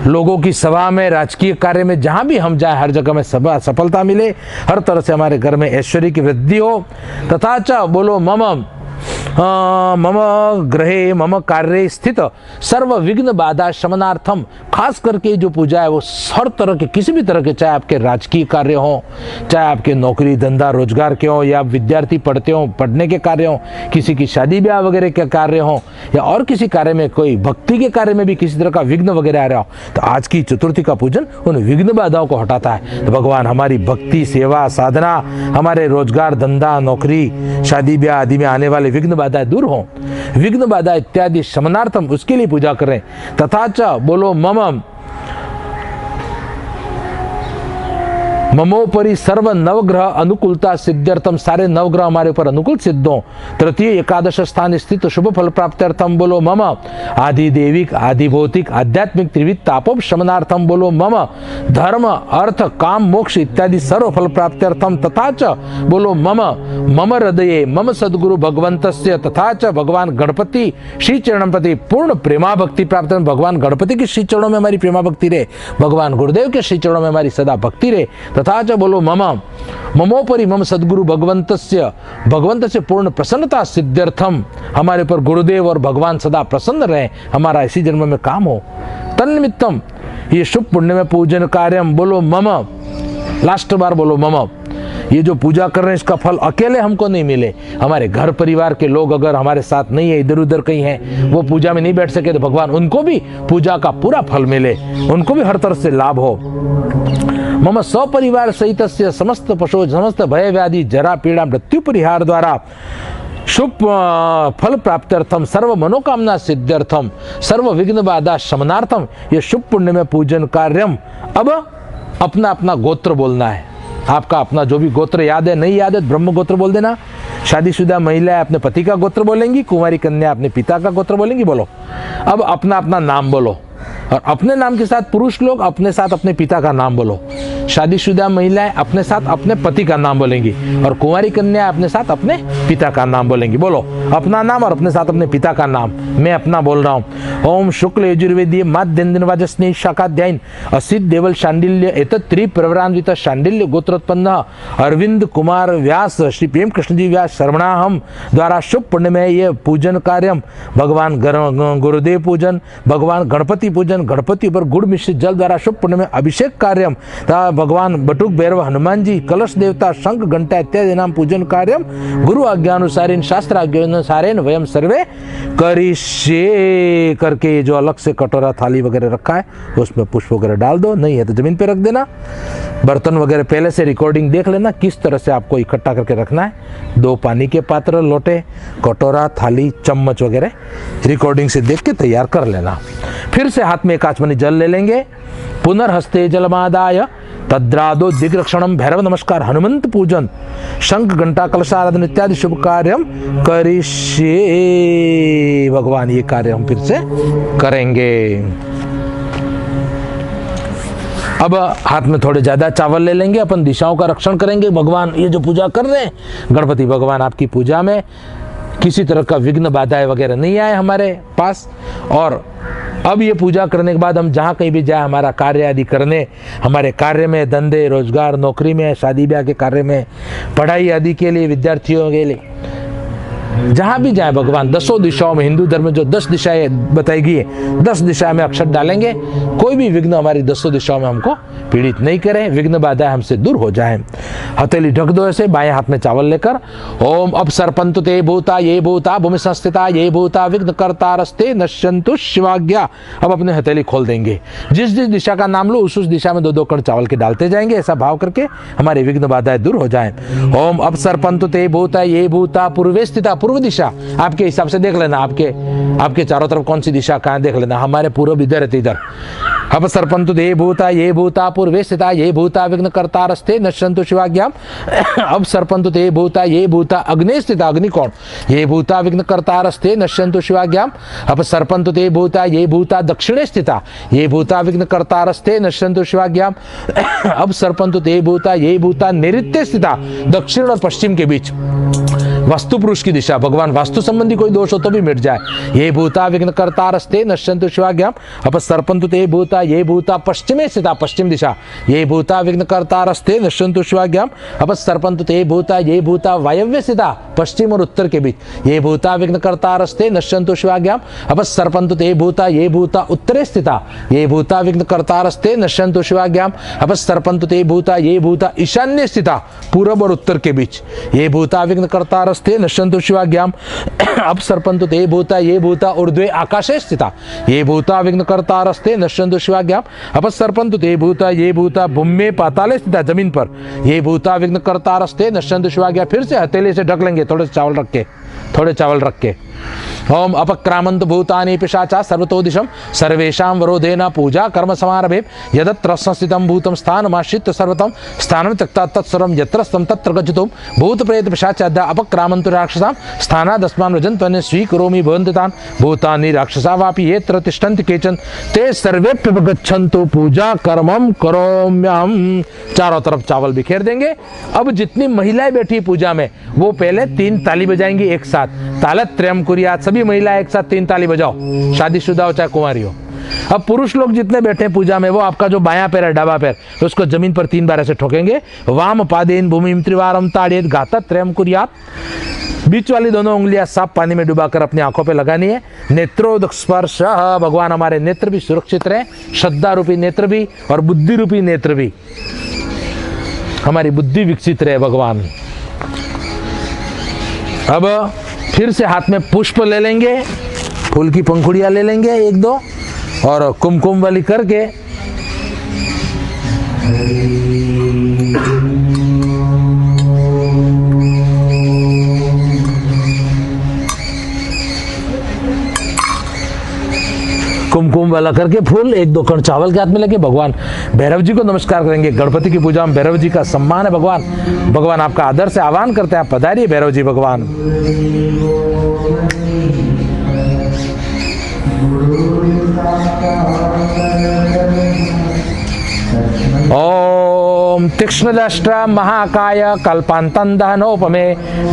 लोगों की सभा में, राजकीय कार्य में, जहां भी हम जाए हर जगह में सफलता मिले, हर तरह से हमारे घर में ऐश्वर्य की वृद्धि हो। तथा च बोलो मम मम ग्रहे मम कार्य स्थित सर्व विघ्न बाधा शमनार्थम। खास करके जो पूजा है वो हर तरह के, किसी भी तरह के, चाहे आपके राजकीय कार्य हो, चाहे आपके नौकरी धंधा रोजगार के हो, या विद्यार्थी पढ़ते हो, पढ़ने के कार्य हो, किसी की शादी ब्याह वगैरह के कार्य हो, या और किसी कार्य में, कोई भक्ति के कार्य में भी किसी तरह का विघ्न वगैरह आ रहा हो, तो आज की चतुर्थी का पूजन उन विघ्न बाधाओं को हटाता है। तो भगवान हमारी भक्ति, सेवा, साधना, हमारे रोजगार धंधा नौकरी शादी ब्याह आदि में आने वाले विघ्न बाधा दूर हो, विघ्न बाधा इत्यादि शमनार्थम, उसके लिए पूजा करें। तथा च बोलो मम ममोपरि सर्व नवग्रह अनुकूलता सिद्ध्यर्थम, सारे नवग्रह हमारे ऊपर अनुकूल सिद्ध हो। तृतीय एकादश स्थान स्थित शुभ फल प्राप्त्यर्थम, बोलो मम आदि देविक आदि भौतिक आध्यात्मिक त्रिविध तापोप शमनार्थम, बोलो मम धर्म अर्थ काम मोक्ष इत्यादि सर्व फल प्राप्त्यर्थम। तथा च बोलो मम मम हृदये मम सद्गुरु भगवंतस्य तथा च भगवान गणपति श्री चरणम प्रति पूर्ण प्रेमा भक्ति प्राप्त। भगवान गणपति के श्री चरणों में हमारी प्रेमा भक्ति रहे, भगवान गुरुदेव के श्री चरणों में हमारी सदा भक्ति रहे। तथा च बोलो मम ममोपरि मम सद्गुरु भगवंतस्य, भगवंत से पूर्ण प्रसन्नता सिद्ध्यर्थम, हमारे ऊपर गुरुदेव और भगवान सदा प्रसन्न रहे, हमारा इसी जन्म में काम हो। तन्निमित्तम ये शुभ पुण्य में पूजन कार्यम, बोलो मम, लास्ट बार बोलो मम। ये जो पूजा कर रहे हैं इसका फल अकेले हमको नहीं मिले, हमारे घर परिवार के लोग अगर हमारे साथ नहीं है, इधर उधर कहीं हैं, वो पूजा में नहीं बैठ सके, तो भगवान उनको भी पूजा का पूरा फल मिले, उनको भी हर तरह से लाभ हो। मम सपरिवार सहित समस्त पशु समस्त भय व्याधि जरा पीड़ा मृत्यु परिहार द्वारा शुभ फल प्राप्त्यर्थम सर्व मनोकामना सिद्ध्यर्थम सर्व विघ्न बाधा शमनार्थम ये शुभ पुण्य में पूजन कार्यम। अब अपना अपना गोत्र बोलना है, आपका अपना जो भी गोत्र याद है, नहीं याद है ब्रह्म गोत्र बोल देना। शादीशुदा महिला अपने पति का गोत्र बोलेंगी, कुंवारी कन्या अपने पिता का गोत्र बोलेंगी। बोलो अब अपना अपना नाम बोलो, और अपने नाम के साथ पुरुष लोग अपने साथ अपने पिता का नाम बोलो, शादीशुदा महिलाएं अपने साथ अपने पति का नाम बोलेंगी, और कुंवारी कन्या अपने साथ अपने पिता का नाम बोलेंगी। बोलो अपना नाम और अपने साथ अपने पिता का नाम। मैं अपना बोल रहा हूँ। ओम शुक्ल यजुर्वेदीय माध्यन्दिनवाजस्नेह शाखाध्यायन असित देवल शांडिल्य एतत् त्रिप्रवरान्वित शांडिल्य गोत्रोत्पन्न अरविंद कुमार व्यास श्री प्रेम कृष्ण जी व्यास शर्मणाहम द्वारा शुभ पुण्य में ये पूजन कार्यम, भगवान गुरुदेव पूजन, भगवान गणपति पूजन, गणपति पर गुड़ मिश्रित जल द्वारा शुभ पुण्य में अभिषेक कार्यम, भगवान बटुक भैरव हनुमान जी कलश देवता शंख घंटा इत्यादि नाम पूजन कार्यम गुरु आज्ञानुसारेण शास्त्र आज्ञानुसारेण वयम सर्वे करिष्ये करके जो अलग से कटोरा थाली वगैरह रखा है उसमें पुष्प वगैरह डाल दो, नहीं है तो जमीन पे रख देना। बर्तन वगैरह पहले से रिकॉर्डिंग देख लेना किस तरह से आपको इकट्ठा करके रखना है। 2 पानी के पात्र, लोटे, कटोरा, थाली, चम्मच वगैरह रिकॉर्डिंग से देख के तैयार कर लेना। फिर से हाथ में 1 आचमनी जल ले लेंगे। पुनर्हस्ते जलमादाय तद्रादो दिग्रक्षणम भैरव नमस्कार हनुमंत पूजन शंख घंटा कलशाराधन इत्यादि शुभ कार्यम करिष्ये। भगवान ये कार्य हम फिर से करेंगे। अब हाथ में थोड़े ज्यादा चावल ले लेंगे, अपन दिशाओं का रक्षण करेंगे। भगवान ये जो पूजा कर रहे हैं गणपति भगवान आपकी पूजा में किसी तरह का विघ्न बाधाएं वगैरह नहीं आए हमारे पास। और अब ये पूजा करने के बाद हम जहाँ कहीं भी जाए हमारा कार्य आदि करने, हमारे कार्य में, धंधे रोजगार नौकरी में, शादी ब्याह के कार्य में, पढ़ाई आदि के लिए, विद्यार्थियों के लिए, जहाँ भी जाए भगवान 10 दिशाओं में, हिंदू धर्म में जो 10 दिशाएं बताई गई है 10 दिशा में अक्षर डालेंगे, कोई भी विघ्न हमारी 10 दिशाओं में हमको पीड़ित नहीं करे, विघ्न बाधा हमसे दूर हो जाए। हथेली ढक दो ऐसे, बाएं हाथ में चावल लेकर ओम अपसर्पन्तु ते भूता ये भूता भूमि संस्थिता ये भूता विघ्न कर्तारस्ते नश्यन्तु शिवाज्ञा। अब अपने हथेली खोल देंगे, जिस जिस दिशा का नाम लो उस दिशा में 2-2 कण चावल के डालते जाएंगे, ऐसा भाव करके हमारे विघ्न बाधाएं दूर हो जाएं। ओम अपसर्पन्तु ते भूता ये भूता पूर्वे स्थिता, पूर्व दिशा आपके हिसाब से देख लेना, आपके चारों तरफ कौन सी दिशा कहाँ देख लेना, हमारे पूर्व इधर है इधर। अपसर्पन्तु ते भूता ये भूता पूर्वे स्थिता ये भूता विघ्न कर्तारस्ते नश्यन्तु शिवाज्ञाम। अपसर्पन्तु ते भूता ये भूता अग्ने स्थिता, अग्निकोण ये भूता विघ्न कर्तारस्ते नश्यन्तु शिवाज्ञाम। अपसर्पन्तु ते भूता ये भूता दक्षिणे स्थिता ये भूता विघ्न कर्तारस्ते नश्यन्तु शिवाज्ञाम। अपसर्पन्तु ते भूता ये भूता नैऋत्य स्थिता, दक्षिण और पश्चिम के बीच वास्तु पुरुष की दिशा, भगवान वास्तु संबंधी कोई दोष हो तो भी मिट जाए। ये भूता विघ्न कर्तारस्ते नश्यन्तु शिवाज्ञाम। अपसर्पन्तु ते भूता ये भूता पश्चिमे स्थिता, पश्चिम दिशा ये भूता विघ्न कर्तारस्ते नश्यन्तु शिवाज्ञाम। अपसर्पन्तु ते भूता ये भूता वायव्य स्थिता, पश्चिम और उत्तर के बीच ये भूता विघ्न कर्तारस्ते नश्यन्तु शिवाज्ञाम। अपसर्पन्तु ते भूता ये भूता उत्तरे स्थिता ये भूता विघ्न कर्तारस्ते नश्यन्तु शिवाज्ञाम। अपसर्पन्तु ते भूता ये भूता ईशान्य स्थिता, पूर्व और उत्तर के बीच ये भूता विघ्न कर्तारस्ते नश्यन्तु शिवाज्ञाम। अपसर्पन्तु ते भूता ये भूता ऊर्ध्वे आकाशे स्थिता ये भूता विघ्न कर्तारस्ते नश्यन्तु शिवाज्ञाम। अपसर्पन्तु ते भूता ये भूता भूम्ये पाताले स्थिता, जमीन पर ये भूता विघ्न कर्तारस्ते नश्यन्तु शिवाज्ञाम। फिर से हथेली से ढक लेंगे, थोड़े चावल रख के ओम अपक्रामंत भूतानि पिशाचा सर्वतो दिशम सर्वेषां वरोधेन पूजा कर्म समारभे यदत्र संस्थितं भूतं स्थानमाश्रित्य सर्वतं स्थानं त्यक्त्वा तत्सर्वं यत्र स्तं तत्र गच्छतु भूत प्रेत पिशाचाद्या अपक्रामन्तु राक्षसां स्थानादस्मान् व्रजन्त्वन्य स्वीकरोमि भवन्ति तान् भूतानि राक्षसा वापि येत्र तिष्ठन्ति केचन ते सर्वेप्यपगच्छन्तु पूजा कर्मं करोम्यहम्। चारों तरफ चावल बिखेर देंगे। अब जितनी महिलाएं बैठी पूजा में वो पहले 3 ताली बजाएंगी एक साथ, तालत्रयम् कुर्यात्। सभी महिलाएं एक साथ 3 ताली बजाओ, शादीशुदा हो चाहे कुंवारी हो। अब पुरुष लोग जितने बैठे पूजा में वो आपका जो बायां पैर है, डाबा पैर, उसको जमीन पर 3 बार ऐसे ठोकेंगे। वाम पादेन भूमिम त्रिवारम ताड़ेत घातत्रयम् कुर्यात्। बीच वाली दोनों उंगलियां साफ पानी में डुबाकर अपनी आंखों पे लगानी है। नेत्रोदक स्पर्श, भगवान हमारे नेत्र भी सुरक्षित रहे, श्रद्धा रूपी नेत्र भी और बुद्धि रूपी नेत्र भी, हमारी बुद्धि विकसित रहे भगवान। अब फिर से हाथ में पुष्प ले लेंगे, फूल की पंखुड़ियां ले लेंगे 1-2 और कुमकुम वाली करके कुमकुम वाला करके फूल 1-2 कण चावल के हाथ में लेके भगवान भैरव जी को नमस्कार करेंगे। गणपति की पूजा में भैरव जी का सम्मान है, भगवान आपका आदर से आह्वान करते हैं, आप पधारिए भैरव जी भगवान। ओम तीक्ष्णदष्ट्र महाकाय कल्पान्तं दहनोपमे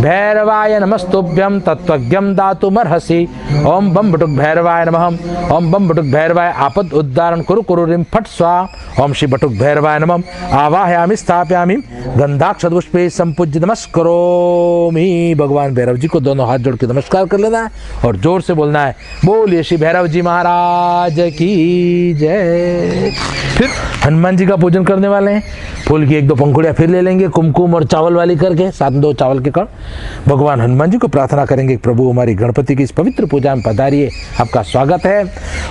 भैरवाय नमस्तुभ्यं तत्त्वज्ञं दातुमर्हसि। ओम बम बटुक भैरवाय नमः। ओम बम बटुक भैरवाय आपद उद्धारण कुरु कुरु रिम फट स्वाहा। ओम श्री बटुक भैरवाय नमः। आवाहयामि स्थापयामि गंधाक्ष पुष्पे संपूज्य नमस्करोमि। भगवान भैरव जी को दोनों हाथ जोड़ के नमस्कार कर लेना है और जोर से बोलना है, बोलिए श्री भैरव जी महाराज की जय। फिर हनुमान जी का पूजन करने वाले हैं। फूल की 1-2 पंखुड़ियां फिर ले लेंगे, कुमकुम और चावल वाली करके, साथ में 2 चावल के कण। भगवान हनुमान जी को प्रार्थना करेंगे, प्रभु हमारी गणपति की इस पवित्र पूजा में पधारिए, आपका स्वागत है।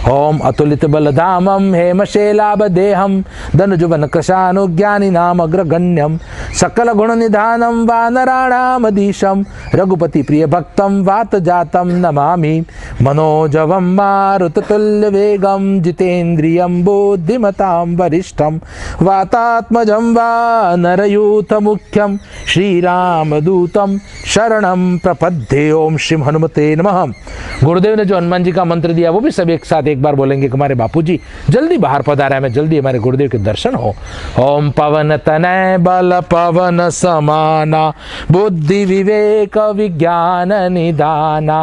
ओम अतुलित बलधामम हेमशैलाभ देहम धनुजुवन कृशानुज्ञानी नाम अग्रगण्यम सकल गुण निधानम वानराणाम अधीशम रघुपति प्रिय भक्तम वात जातम नमामि मनोजवम मारुततुल्य वेगम जितेन्द्रियम बुद्धिमतां वरिष्ठम वातात्मजं वानरयूथ मुख्यम श्रीरामदूतम शरणम प्रपद्ये। ओम श्री हनुमते नमः। गुरुदेव ने जो हनुमान जी का मंत्र दिया वो भी सब एक साथ एक बार बोलेंगे कि हमारे बापू जी जल्दी बाहर पधारा है, जल्दी हमारे गुरुदेव के दर्शन हो। ओम पवन तनय बल पवन समाना बुद्धि विवेक विज्ञान निदाना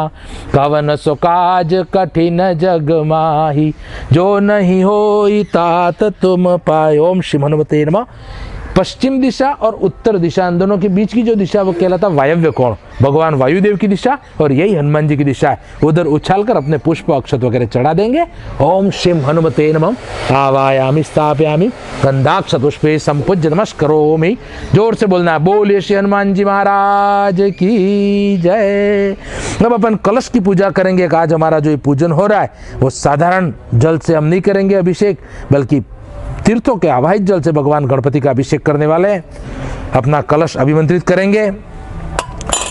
कवन सुकाज कठिन जग माही जो नहीं होई तात तुम पाए। ओम श्री हनुमते नमः। पश्चिम दिशा और उत्तर दिशा, इन दोनों के बीच की जो दिशा वो कहलाता वायव्य कोण, भगवान वायुदेव की दिशा और यही हनुमान जी की दिशा है। उधर उछालकर अपने पुष्प अक्षत वगैरह चढ़ा देंगे। ओम शिव हनुमते नमः। आवायामि स्थापयामि गंधाक्षत पुष्पे संपूज्य नमस्करोमि। जोर से बोलना है, बोलिए श्री हनुमान जी महाराज की जय। अब अपन कलश की पूजा करेंगे। आज हमारा जो ये पूजन हो रहा है वो साधारण जल से हम नहीं करेंगे अभिषेक, बल्कि तीर्थों के आवाहित जल से भगवान गणपति का अभिषेक करने वाले हैं। अपना कलश अभिमंत्रित करेंगे।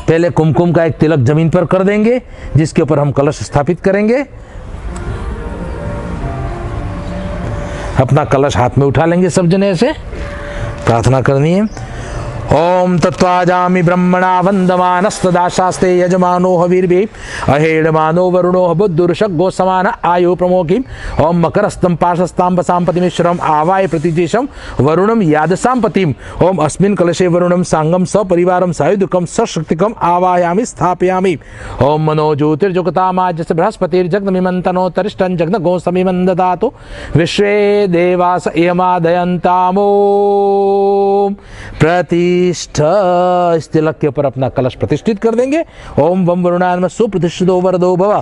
पहले कुमकुम का एक तिलक जमीन पर कर देंगे, जिसके ऊपर हम कलश स्थापित करेंगे। अपना कलश हाथ में उठा लेंगे सब जने, ऐसे प्रार्थना करनी है। ओम तत्वाजामि ब्रह्मणा वंदमानस्तदा शास्ते यजमानो हवीर्भि अहेडमानो वरुणो बुद्धुर्षग्गो समान आयु प्रमोकिम। ओम मकरस्तं पाशस्तां वसाम्पतिमिश्रम आवाय प्रतिजेशम वरुणम यादसां पतिम। ओम अस्मिन् कलशे वरुणम सांगम सपरिवारम सायुधुकम सशक्तिकम आवायामि स्थापयामि। ओम मनो ज्योतिर्जुगतामाजस बृहस्पतिर्जग्नमिमन्तनो तरिष्ठं जग्नगो समिमं ददातु विश्वे देवास इयमादयन्तामो प्रति इस तिलक के ऊपर अपना कलश प्रतिष्ठित कर देंगे। ओम वम वरुणाय सुप्रतिष्ठितो वरदो भव।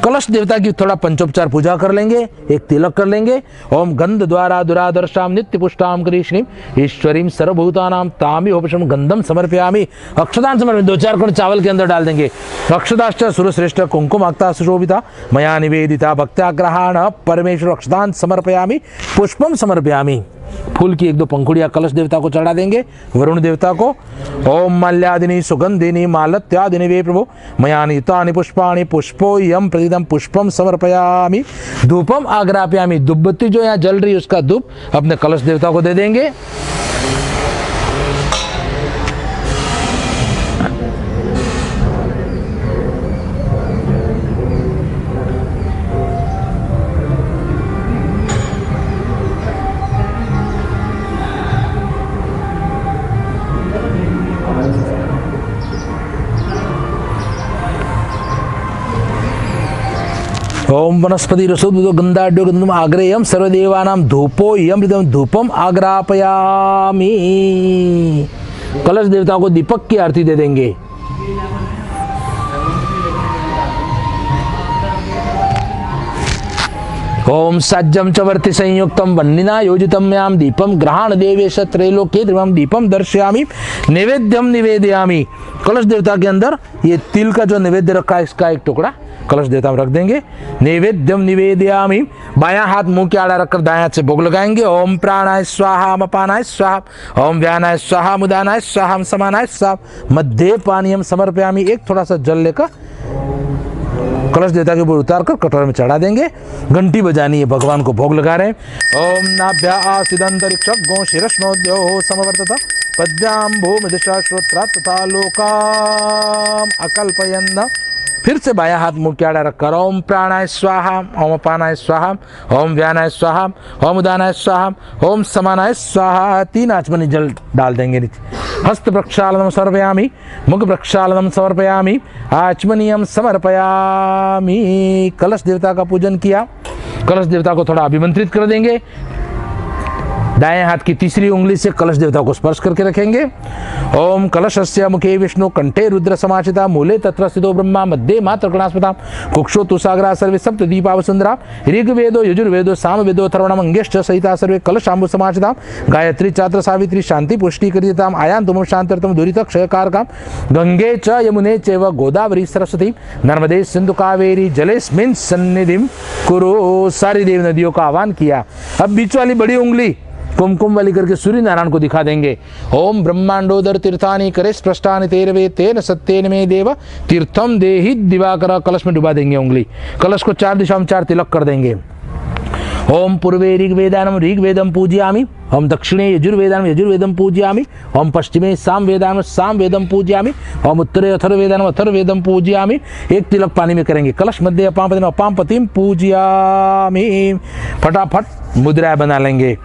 कलश देवता की थोड़ा पंचोपचार पूजा कर लेंगे, एक तिलक कर लेंगे। ओम गंध द्वारा दुरादर्शाम नित्य पुष्टाम कृष्णीम ईश्वरीम सर्वभूतानाम तामिहोपशम गंधम समर्पयामि। अक्षतान समर्पण 2-4 कण चावल के अंदर डाल देंगे। अक्षताश्च सुरश्रेष्ठ कुंकुम अक्ता सुशोभिता मया निवेदिता भक्त्याग्रहाण परमेश्वर अक्षतान समर्पयामि पुष्पम समर्पयामि। फूल की 1-2 पंखुड़ियां कलश देवता को चढ़ा देंगे, वरुण देवता को। ओम माल्यादिनी सुगंधिनी मालत्यादिनी वे प्रभु मयानि तानि पुष्पाणि पुष्पोयम प्रतिदम पुष्पम समर्पयामि धूपम आग्रापयामि। धूपबत्ती जो यहाँ जल रही है उसका धूप अपने कलश देवता को दे देंगे। ओम वनस्पति रसोदो गंधाढ्यो गंधम आग्रेयम सर्वदेवानां धूपोयम धूपम आग्रापयामि। कलश देवता को दीपक की आरती दे देंगे। ओम सज्जम च वर्ति संयुक्तम वन्निना योजितम याम दीपम ग्रहण देवेश त्रैलोक्ये त्रिवम दीपम दर्शयामि नैवेद्यम निवेदयामि। कलश देवता के अंदर ये तिल का जो नैवेद्य रखा है इसका एक टुकड़ा कलश देवता में रख देंगे। नैवेद्यम निवेदयामि। बायां हाथ मुंह के आड़ा रखकर दायां हाथ से भोग लगाएंगे। ओम प्राणाय स्वाहा अपानाय स्वाहा ओम व्यानाय स्वाहा मुदानाय स्वाहा समानाय स्वाहा मध्य पानीयम समर्पयामि। एक थोड़ा सा जल लेकर कलश देवता के ऊपर उतार कर कटोरे में चढ़ा देंगे। घंटी बजानी है, भगवान को भोग लगा रहे हैं। ओम नाभ्या आसिदंतरिक्ष गो शिरस्नोद्यो समवर्तत पद्याम भूमि दिशा श्रोत्रा तथा लोकाम अकल्पयन्न। फिर से बायां हाथ मुंह के आड़ा रखकर ओम प्राणाय स्वाहा ओम अपानाय स्वाहा ओम व्यानाय स्वाहा ओम उदानाय स्वाहा ओम समानाय स्वाहा। 3 आचमनी जल डाल देंगे नीचे। हस्त प्रक्षालनम समर्पयामि मुख प्रक्षालनम समर्पयामि आचमनीयम समर्पयामि। कलश देवता का पूजन किया। कलश देवता को थोड़ा अभिमंत्रित कर देंगे। दाएं हाथ की तीसरी उंगली से कलश देवता को स्पर्श करके रखेंगे। ओम कलशस्य मुखे विष्णु कंठे रुद्र समाचिता मूले तत्र स्थितो ब्रह्मा मध्ये मात्र गणास्पता कुक्षो तुसाग्रा सर्वे सप्त दीपावसुंदरा ऋग्वेदो यजुर्वेदो सामवेदो अथर्वणम अंगेश्च सहिता सर्वे कलशाम्बु समाचिता गायत्री चात्र सावित्री शांति पुष्टि करिताम आयान्तुम शांत्यर्थम दुरित क्षयकारकाम गंगे च यमुने चैव गोदावरी सरस्वती नर्मदे सिंधु कावेरी जलेस्मिन् सन्निधिं कुरु। सारी देव नदियों का आह्वान किया। अब बीच वाली बड़ी उंगली कुमकुम वाली करके सूर्य नारायण को दिखा देंगे। ओम ब्रह्मांडोदर तीर्थानि करे स्पृष्टानि तेरवे तेन सत्येन मे देव तीर्थम देहि दिवाकर। कलश में डुबा देंगे उंगली। कलश को 4 दिशाओं में 4 तिलक कर देंगे। ओम पूर्वे ऋग्वेदानम ऋग्वेदम पूजयामि ओम दक्षिणे यजुर्वेदानम यजुर्वेदम पूजयामि ओम पश्चिमे सामवेदानम सामवेदम पूजयामि ओम उत्तरे अथर्ववेदानम अथर्ववेदम पूजयामि। एक तिलक पानी में करेंगे। कलश मध्य अपामपतिम अपामपतिम पूजयामि। फटाफट मुद्राएं बना लेंगे।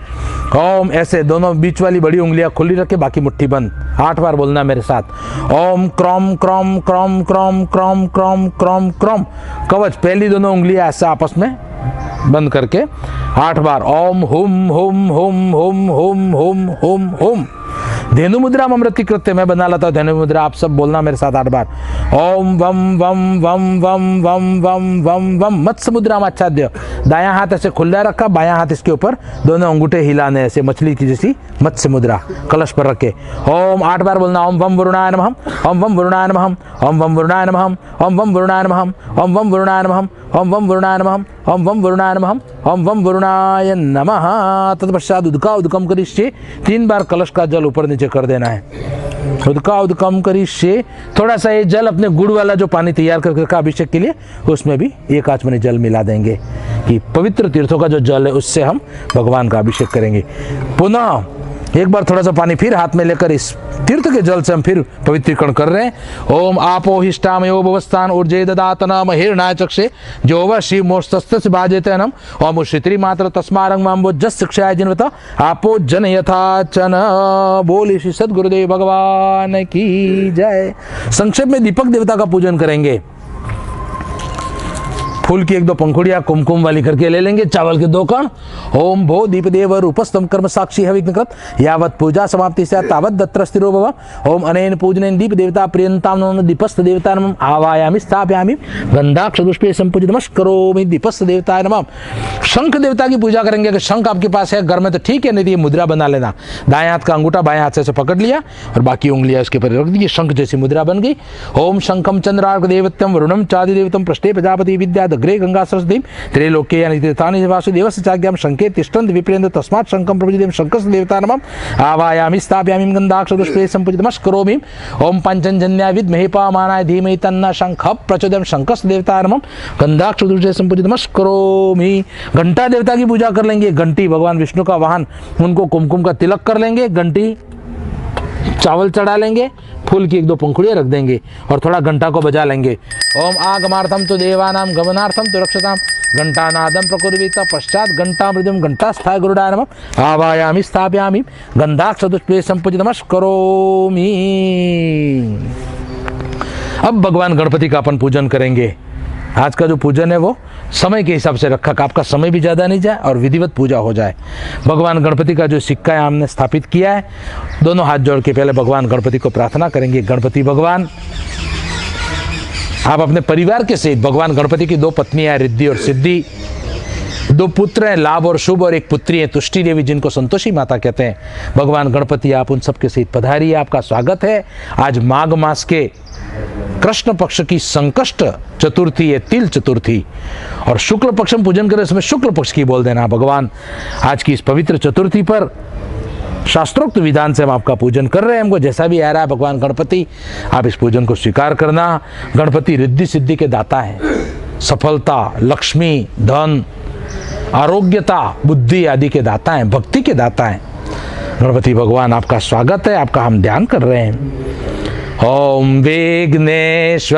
ओम ऐसे दोनों बीच वाली बड़ी उंगलियां खुली रखे, बाकी मुट्ठी बंद। 8 बार बोलना मेरे साथ। ओम क्रॉम क्रॉम क्रॉम क्रॉम क्रॉम क्रॉम क्रॉम क्रॉम। कवच पहली दोनों उंगलियां ऐसा आपस में बंद करके 8 बार। ओम हुम हुम हुम हुम हुम हुम हुम हुम। धेनु मुद्रा अमृति कृत्य, मैं बना लाता हूँ धेनु मुद्रा। आप सब बोलना मेरे साथ 8 बार। ओम वम वम वम वम वम वम वम वम। मत्स्य मुद्रा आच्छाद्य, दायां हाथ ऐसे खुला रखा, बायां हाथ इसके ऊपर, दोनों अंगूठे हिलाने ऐसे मछली की जैसी मत्स्य मुद्रा कलश पर रखे। ओम 8 बार बोलना। ओम वम वरुणाय नमः, ओम वम वरुणाय नमः, ओम वम वरुणाय नमः, ओम वम वरुणाय नमः, ओम वम वरुणाय नमः, ओम वम वरुणाय नमः, ओम वम वरुणाय नमः, ओम वम वरुणाय नमः। तत्पश्चात उदका उदकम करिष्ये, 3 बार कलश का जल ऊपर नीचे कर देना है। उदका उदकम करिष्ये, थोड़ा सा ये जल अपने गुड़ वाला जो पानी तैयार करके रखा अभिषेक के लिए, उसमें भी 1 आचमनी जल मिला देंगे कि पवित्र तीर्थों का जो जल है उससे हम भगवान का अभिषेक करेंगे। पुनः एक बार थोड़ा सा पानी फिर हाथ में लेकर इस तीर्थ के जल से हम फिर पवित्रीकरण कर रहे हैं। ओम आपो हिष्टाम यो भवस्थान ऊर्जे ददातना महिर्णाय चक्षे जो व शिव मोस्तस्त से बाजेते नम। ओम श्रीत्री मात्र तस्मारंग माम्बो जस शिक्षाय जिनवता आपो जन यथा चन। बोले श्री सद्गुरुदेव भगवान की जय। संक्षेप में दीपक देवता का पूजन करेंगे। फूल की 1-2 पंखुड़ियां कुमकुम वाली करके ले लेंगे। चावल के 2 कण। ओम भो दीप देव रूपस्तम कर्म साक्षी हविग्नकृत यावत पूजा समाप्ति से तावत दत्र स्थिरो भव। ओम अनेन पूजनेन दीप देवता प्रियंताम नमः दीपस्थ देवता नमः आवायामि स्थापयामि गंधाक्ष दुष्पे संपूजित नमस्करोमि दीपस्थ देवताय नमः। शंख देवता की पूजा करेंगे। अगर शंख आपके पास है घर में तो ठीक है, नहीं तो ये मुद्रा बना लेना। दाएं हाथ का अंगूठा बाएं हाथ से पकड़ लिया और बाकी उंगलियां उसके ऊपर रख दी। शंख जैसी मुद्रा बन गई। ओम शंखम चंद्रार्क देवत्यम वरुणम चादि देवतम पृष्ठे प्रजापति विद्या ग्रे गंगा सरस्वती त्रैलोक्ये यानी तीर्थानि वासुदेवस्य चाज्ञां शंखे तिष्ठन्त विप्रेन्द्र तस्मात् शंखं प्रभुजिदेव शंखस्य देवता नमः आवायामि स्थापयामि गन्धाक्ष दुष्पे संपूजित नमस्करोमि। ओम पंचजन्याय विद्महे पावमानाय धीमहि तन्नः शंखः प्रचोदयात् शंखस्य देवता नमः गन्धाक्ष दुष्पे संपूजित नमस्करोमि। घंटा देवता की पूजा कर लेंगे। घंटी भगवान विष्णु का वाहन, उनको कुमकुम का तिलक कर लेंगे। घंटी चावल चढ़ा लेंगे, फूल की 1-2 पंखुड़ियां रख देंगे और थोड़ा घंटा को बजा लेंगे। ओम आगमार्थम तो देवानाम गमनार्थम तो रक्षताम घंटानादम प्रकुर्वीत। पश्चात घंटा मृदम घंटास्थाय गुरुडाय नमः आवायामि स्थापयामि गंधाक्ष दुष्पे संपूजित नमस्करोमि। अब भगवान गणपति का अपन पूजन करेंगे। आज का जो पूजन है वो समय के हिसाब से रखा, आपका समय भी ज़्यादा नहीं जाए और विधिवत पूजा हो जाए। भगवान गणपति का जो सिक्का है हमने स्थापित किया है। दोनों हाथ जोड़ के पहले भगवान गणपति को प्रार्थना करेंगे। गणपति भगवान, आप अपने परिवार के सहित, भगवान गणपति की 2 पत्नियां रिद्धि और सिद्धि, 2 पुत्र हैं लाभ और शुभ, और 1 पुत्री है तुष्टि देवी जिनको संतोषी माता कहते हैं। भगवान गणपति आप उन सबके सहित पधारिए। आपका स्वागत है। आज माघ मास के कृष्ण पक्ष की संकष्ट चतुर्थी है, तिल चतुर्थी, और शुक्ल पक्ष में पूजन करें, इसमें शुक्ल पक्ष की बोल देना। भगवान आज की इस पवित्र चतुर्थी पर शास्त्रोक्त विधान से हम आपका पूजन कर रहे हैं। हमको जैसा भी आ रहा है भगवान गणपति, आप इस पूजन को स्वीकार करना। गणपति रिद्धि सिद्धि के दाता है, सफलता, लक्ष्मी, धन, आरोग्यता, बुद्धि आदि के दाता हैं, भक्ति के दाता हैं। गणपति भगवान आपका स्वागत है, आपका हम ध्यान कर रहे हैं। ओम विघ्नेश्वराय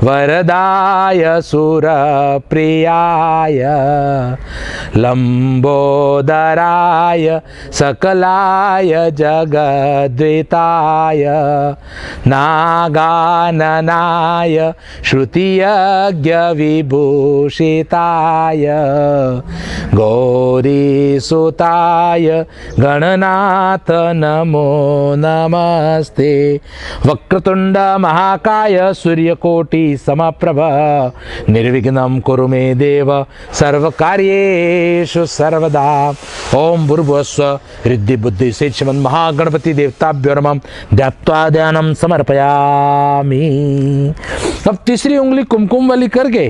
वरदाय सुरप्रियाय लंबोदराय सकलाय जगद्विताय नागाननाय श्रुतियज्ञ विभूषिताय गौरीसुताय गणनाथ नमो नमस्ते। वक्रतुंड महाकाय सूर्यकोटि समप्रभ निर्विघ्नं कुरु मे देव सर्वकार्येषु सर्वदा। ओम भूर्भुवस्सुः रिद्धि बुद्धि से श्रीमन् महागणपति देवताभ्यो नमः ध्यात्वा ध्यानं समर्पयामि। अब तीसरी उंगली कुमकुम वाली करके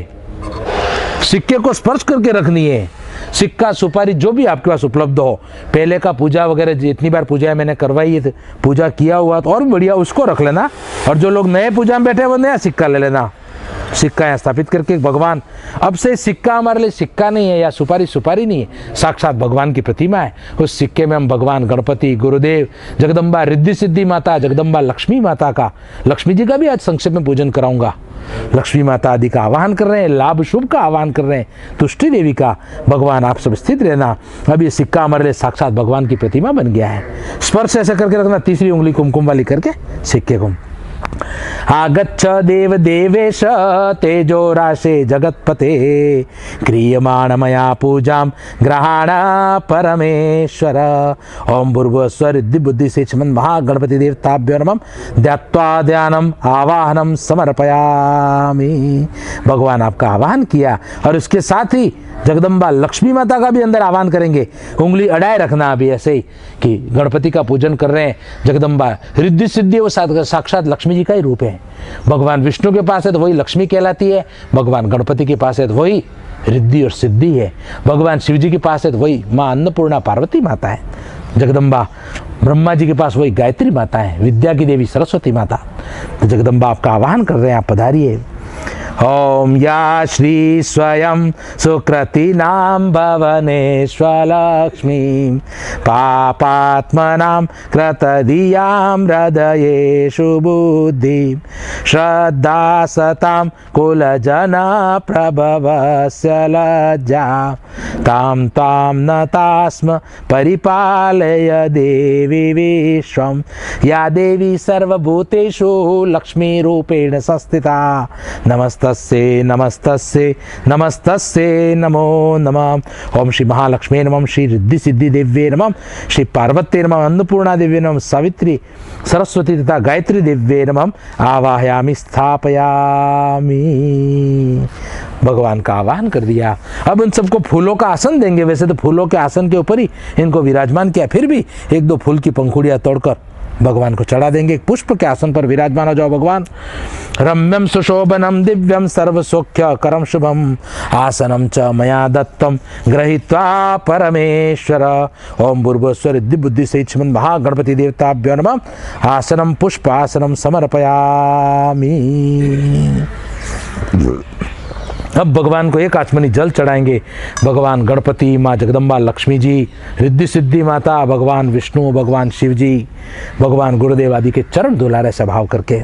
सिक्के को स्पर्श करके रखनी है। सिक्का, सुपारी जो भी आपके पास उपलब्ध हो, पहले का पूजा वगैरह जितनी बार पूजा मैंने करवाई है, पूजा किया हुआ तो और बढ़िया उसको रख लेना, और जो लोग नए पूजा में बैठे वो नया सिक्का ले लेना। सिक्का यहाँ स्थापित करके भगवान, अब से सिक्का हमारे लिए सिक्का नहीं है या सुपारी सुपारी नहीं है, साक्षात भगवान की प्रतिमा है। उस सिक्के में हम भगवान गणपति, गुरुदेव, जगदम्बा रिद्धि सिद्धि माता, जगदम्बा लक्ष्मी माता का, लक्ष्मी जी का भी आज संक्षेप में पूजन कराऊंगा। लक्ष्मी माता आदि का आवाहन कर रहे हैं, लाभ शुभ का आवाहन कर रहे हैं, तुष्टि देवी का। भगवान आप सब स्थित रहना। अब ये सिक्का हमारे लिए साक्षात भगवान की प्रतिमा बन गया है। स्पर्श ऐसे करके रखना, तीसरी उंगली कुमकुम वाली करके सिक्के को आगच्छ देव देवेश तेजो राशे जगत्पते क्रियमाण मया पूजां ग्रहाण परमेश्वर। ओम भूर्भुवस्सुः रिद्धि बुद्धि सेचमन महागणपति देवताभ्यो नमः ध्यात्वा ध्यानम आवाहनम समर्पयामि। भगवान आपका आवाहन किया और उसके साथ ही जगदम्बा लक्ष्मी माता का भी अंदर आह्वान करेंगे। उंगली अड़ाए रखना अभी ऐसे ही कि गणपति का पूजन कर रहे हैं। जगदम्बा रिद्धि सिद्धि वो साक्षात लक्ष्मी जी का ही रूप है। भगवान विष्णु के पास है तो वही लक्ष्मी कहलाती है, भगवान गणपति के पास है तो वही रिद्धि और सिद्धि है, भगवान शिव जी के पास है तो वही माँ अन्नपूर्णा पार्वती माता है, जगदम्बा ब्रह्मा जी के पास वही गायत्री माता है, विद्या की देवी सरस्वती माता। तो जगदम्बा आपका आवाहन कर रहे हैं, आप पधारिए। ओम या श्री स्वयं सुकृतिनां भवनेश्वलक्ष्मी पापात्मनां कृतधियां हृदयेषु बुद्धिं श्रद्धा सतां कुलजना प्रभवस्य लज्जा तां तां नतास्म परिपालय देवी विश्वं या देवी सर्वभूतेषु लक्ष्मीरूपेण संस्थिता। नमस्तस्ये नमस्तस्ये नमस्तस्ये नमो नमः। ओम श्री महालक्ष्मी नमः, श्री रिद्धि सिद्धि देव्ये नमः, श्री पार्वती नमः, अन्नपूर्णा देव्ये नमः, सावित्री सरस्वती तथा गायत्री देव्ये नमः। आवाहयामि स्थापयामि। भगवान का आवाहन कर दिया। अब उन सबको फूलों का आसन देंगे। वैसे तो फूलों के आसन के ऊपर ही इनको विराजमान किया, फिर भी एक दो फूल की पंखुड़ियां तोड़कर भगवान को चढ़ा देंगे। एक पुष्प के आसन पर विराजमान हो जाओ भगवान। रम्यम सुशोभनम दिव्यम सर्वसौख्य करम शुभम आसनम च मया दत्तम गृहीत्वा परमेश्वर। ओम भूर्भुवस्सुः रिद्धि बुद्धि सेचमन महागणपति देवताभ्यो नमः आसनम पुष्प आसनम समर्पयामि। अब भगवान को एक आचमनी जल चढ़ाएंगे। भगवान गणपति, माँ जगदम्बा लक्ष्मी जी, रिद्धि सिद्धि माता, भगवान विष्णु, भगवान शिव जी, भगवान गुरुदेव आदि के चरण दुलारे स्वभाव करके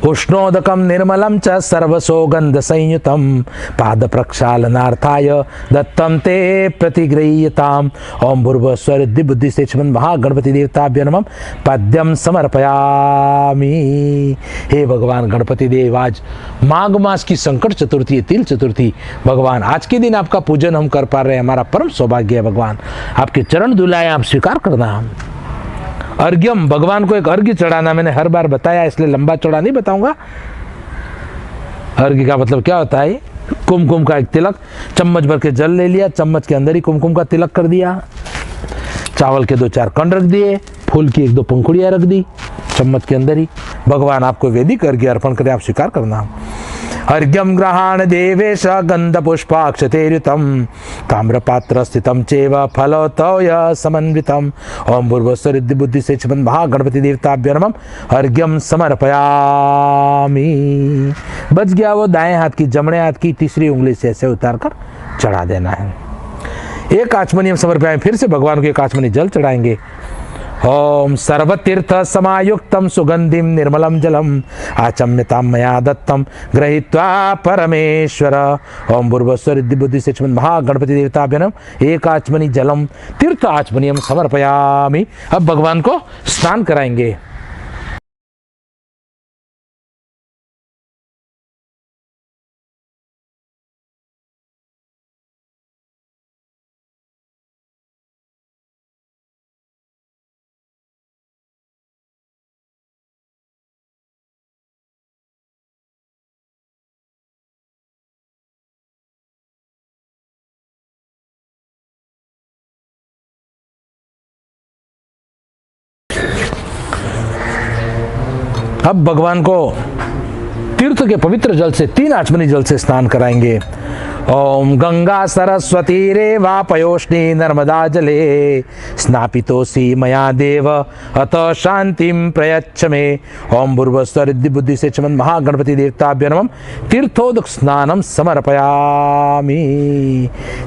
उष्णोदकम निर्मलम च सर्वसौगंध संयुतम पाद प्रक्षालनार्थाय दत्तम ते प्रतिगृह्यताम। ओम भूर्भुवस्सुः रिद्धि बुद्धि सेचमन महागणपति देवताभ्यो नमः पद्यम समर्पयामि। हे भगवान गणपति देव, आज माघ मास की संकट चतुर्थी, तिल चतुर्थी, भगवान आज के दिन आपका पूजन हम कर पा रहे हैं, हमारा परम सौभाग्य है। भगवान आपके चरण दुलाए, आप स्वीकार करना। अर्घ्यम, भगवान को एक अर्घ्य चढ़ाना। मैंने हर बार बताया इसलिए लंबा चौड़ा नहीं बताऊंगा। अर्घ्य का मतलब क्या होता है? कुमकुम का एक तिलक, चम्मच भर के जल ले लिया, चम्मच के अंदर ही कुमकुम का तिलक कर दिया, चावल के 2-4 कण रख दिए, फूल की 1-2 पंखुड़ियां रख दी चम्मच के अंदर ही। भगवान आपको वैदिक अर्घ्य अर्पण करें, आप स्वीकार करना। अर्घ्यम ग्रहाण देवेश गंध पुष्पाक्षतेरुतम ताम्रपात्र स्थितम चेव फलोतय समन्वितम। ओम भूर्भुवस्सुः रिद्धि बुद्धि सेचमन महागणपति देवताभ्यो नमः अर्घ्यम समर्पयामि। बच गया वो दाएं हाथ की, जमणे हाथ की तीसरी उंगली से ऐसे उतार कर चढ़ा देना है। एक आचमनी हम समर्पयामि, फिर से भगवान को एक आचमनी जल चढ़ाएंगे। ओम सर्वतीर्थ समायुक्तम सुगंधिम निर्मलम जलम आचम्यताम मया दत्तम गृहीत्वा परमेश्वर। ओम भूर्भुवस्सुः रिद्धि बुद्धि सेचमन महागणपति देवताभ्यो नमः एक आचमनी जलम तीर्थ आचमनीयम समर्पयामि। अब भगवान को स्नान कराएंगे। अब भगवान को तीर्थ के पवित्र जल से, 3 आचमनी जल से स्नान कराएंगे। ओम गंगा सरस्वती रेवा पयोष्णी नर्मदा जले स्नापितोसी मया देव अत शांतिम प्रयच्छ मे। ओम भूर्भुवस्सुः रिद्धि बुद्धि सेचमन महागणपति देवताभ्यो नमः तीर्थोदक स्नानम समर्पयामि।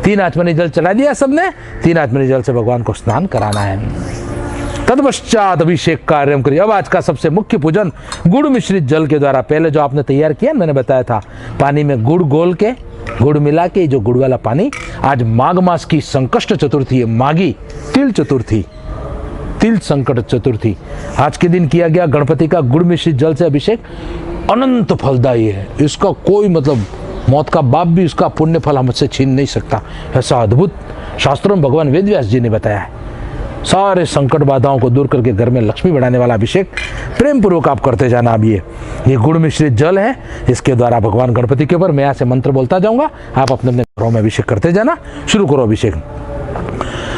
3 आचमनी जल चला दिया सबने, 3 आचमनी जल से भगवान को स्नान कराना है। तत्पश्चात अभिषेक कार्यम करिए। अब आज का सबसे मुख्य पूजन गुड़ मिश्रित जल के द्वारा। पहले जो आपने तैयार किया, मैंने बताया था, पानी में गुड़ घोल के, गुड़ मिला के, जो गुड़ वाला पानी, आज माघ मास की संकष्ट चतुर्थी है, माघी तिल चतुर्थी। तिल संकट चतुर्थी। आज के दिन किया गया गणपति का गुड़ मिश्रित जल से अभिषेक अनंत फलदायी है। इसका कोई मतलब मौत का बाप भी उसका पुण्य फल हमसे छीन नहीं सकता। ऐसा अद्भुत शास्त्रों में भगवान वेदव्यास जी ने बताया है। सारे संकट बाधाओं को दूर करके घर में लक्ष्मी बढ़ाने वाला अभिषेक प्रेम पूर्वक आप करते जाना। अब ये गुड़ मिश्रित जल है, इसके द्वारा भगवान गणपति के ऊपर मैं यहाँ से मंत्र बोलता जाऊंगा, आप अपने अपने घरों में अभिषेक करते जाना। शुरू करो अभिषेक।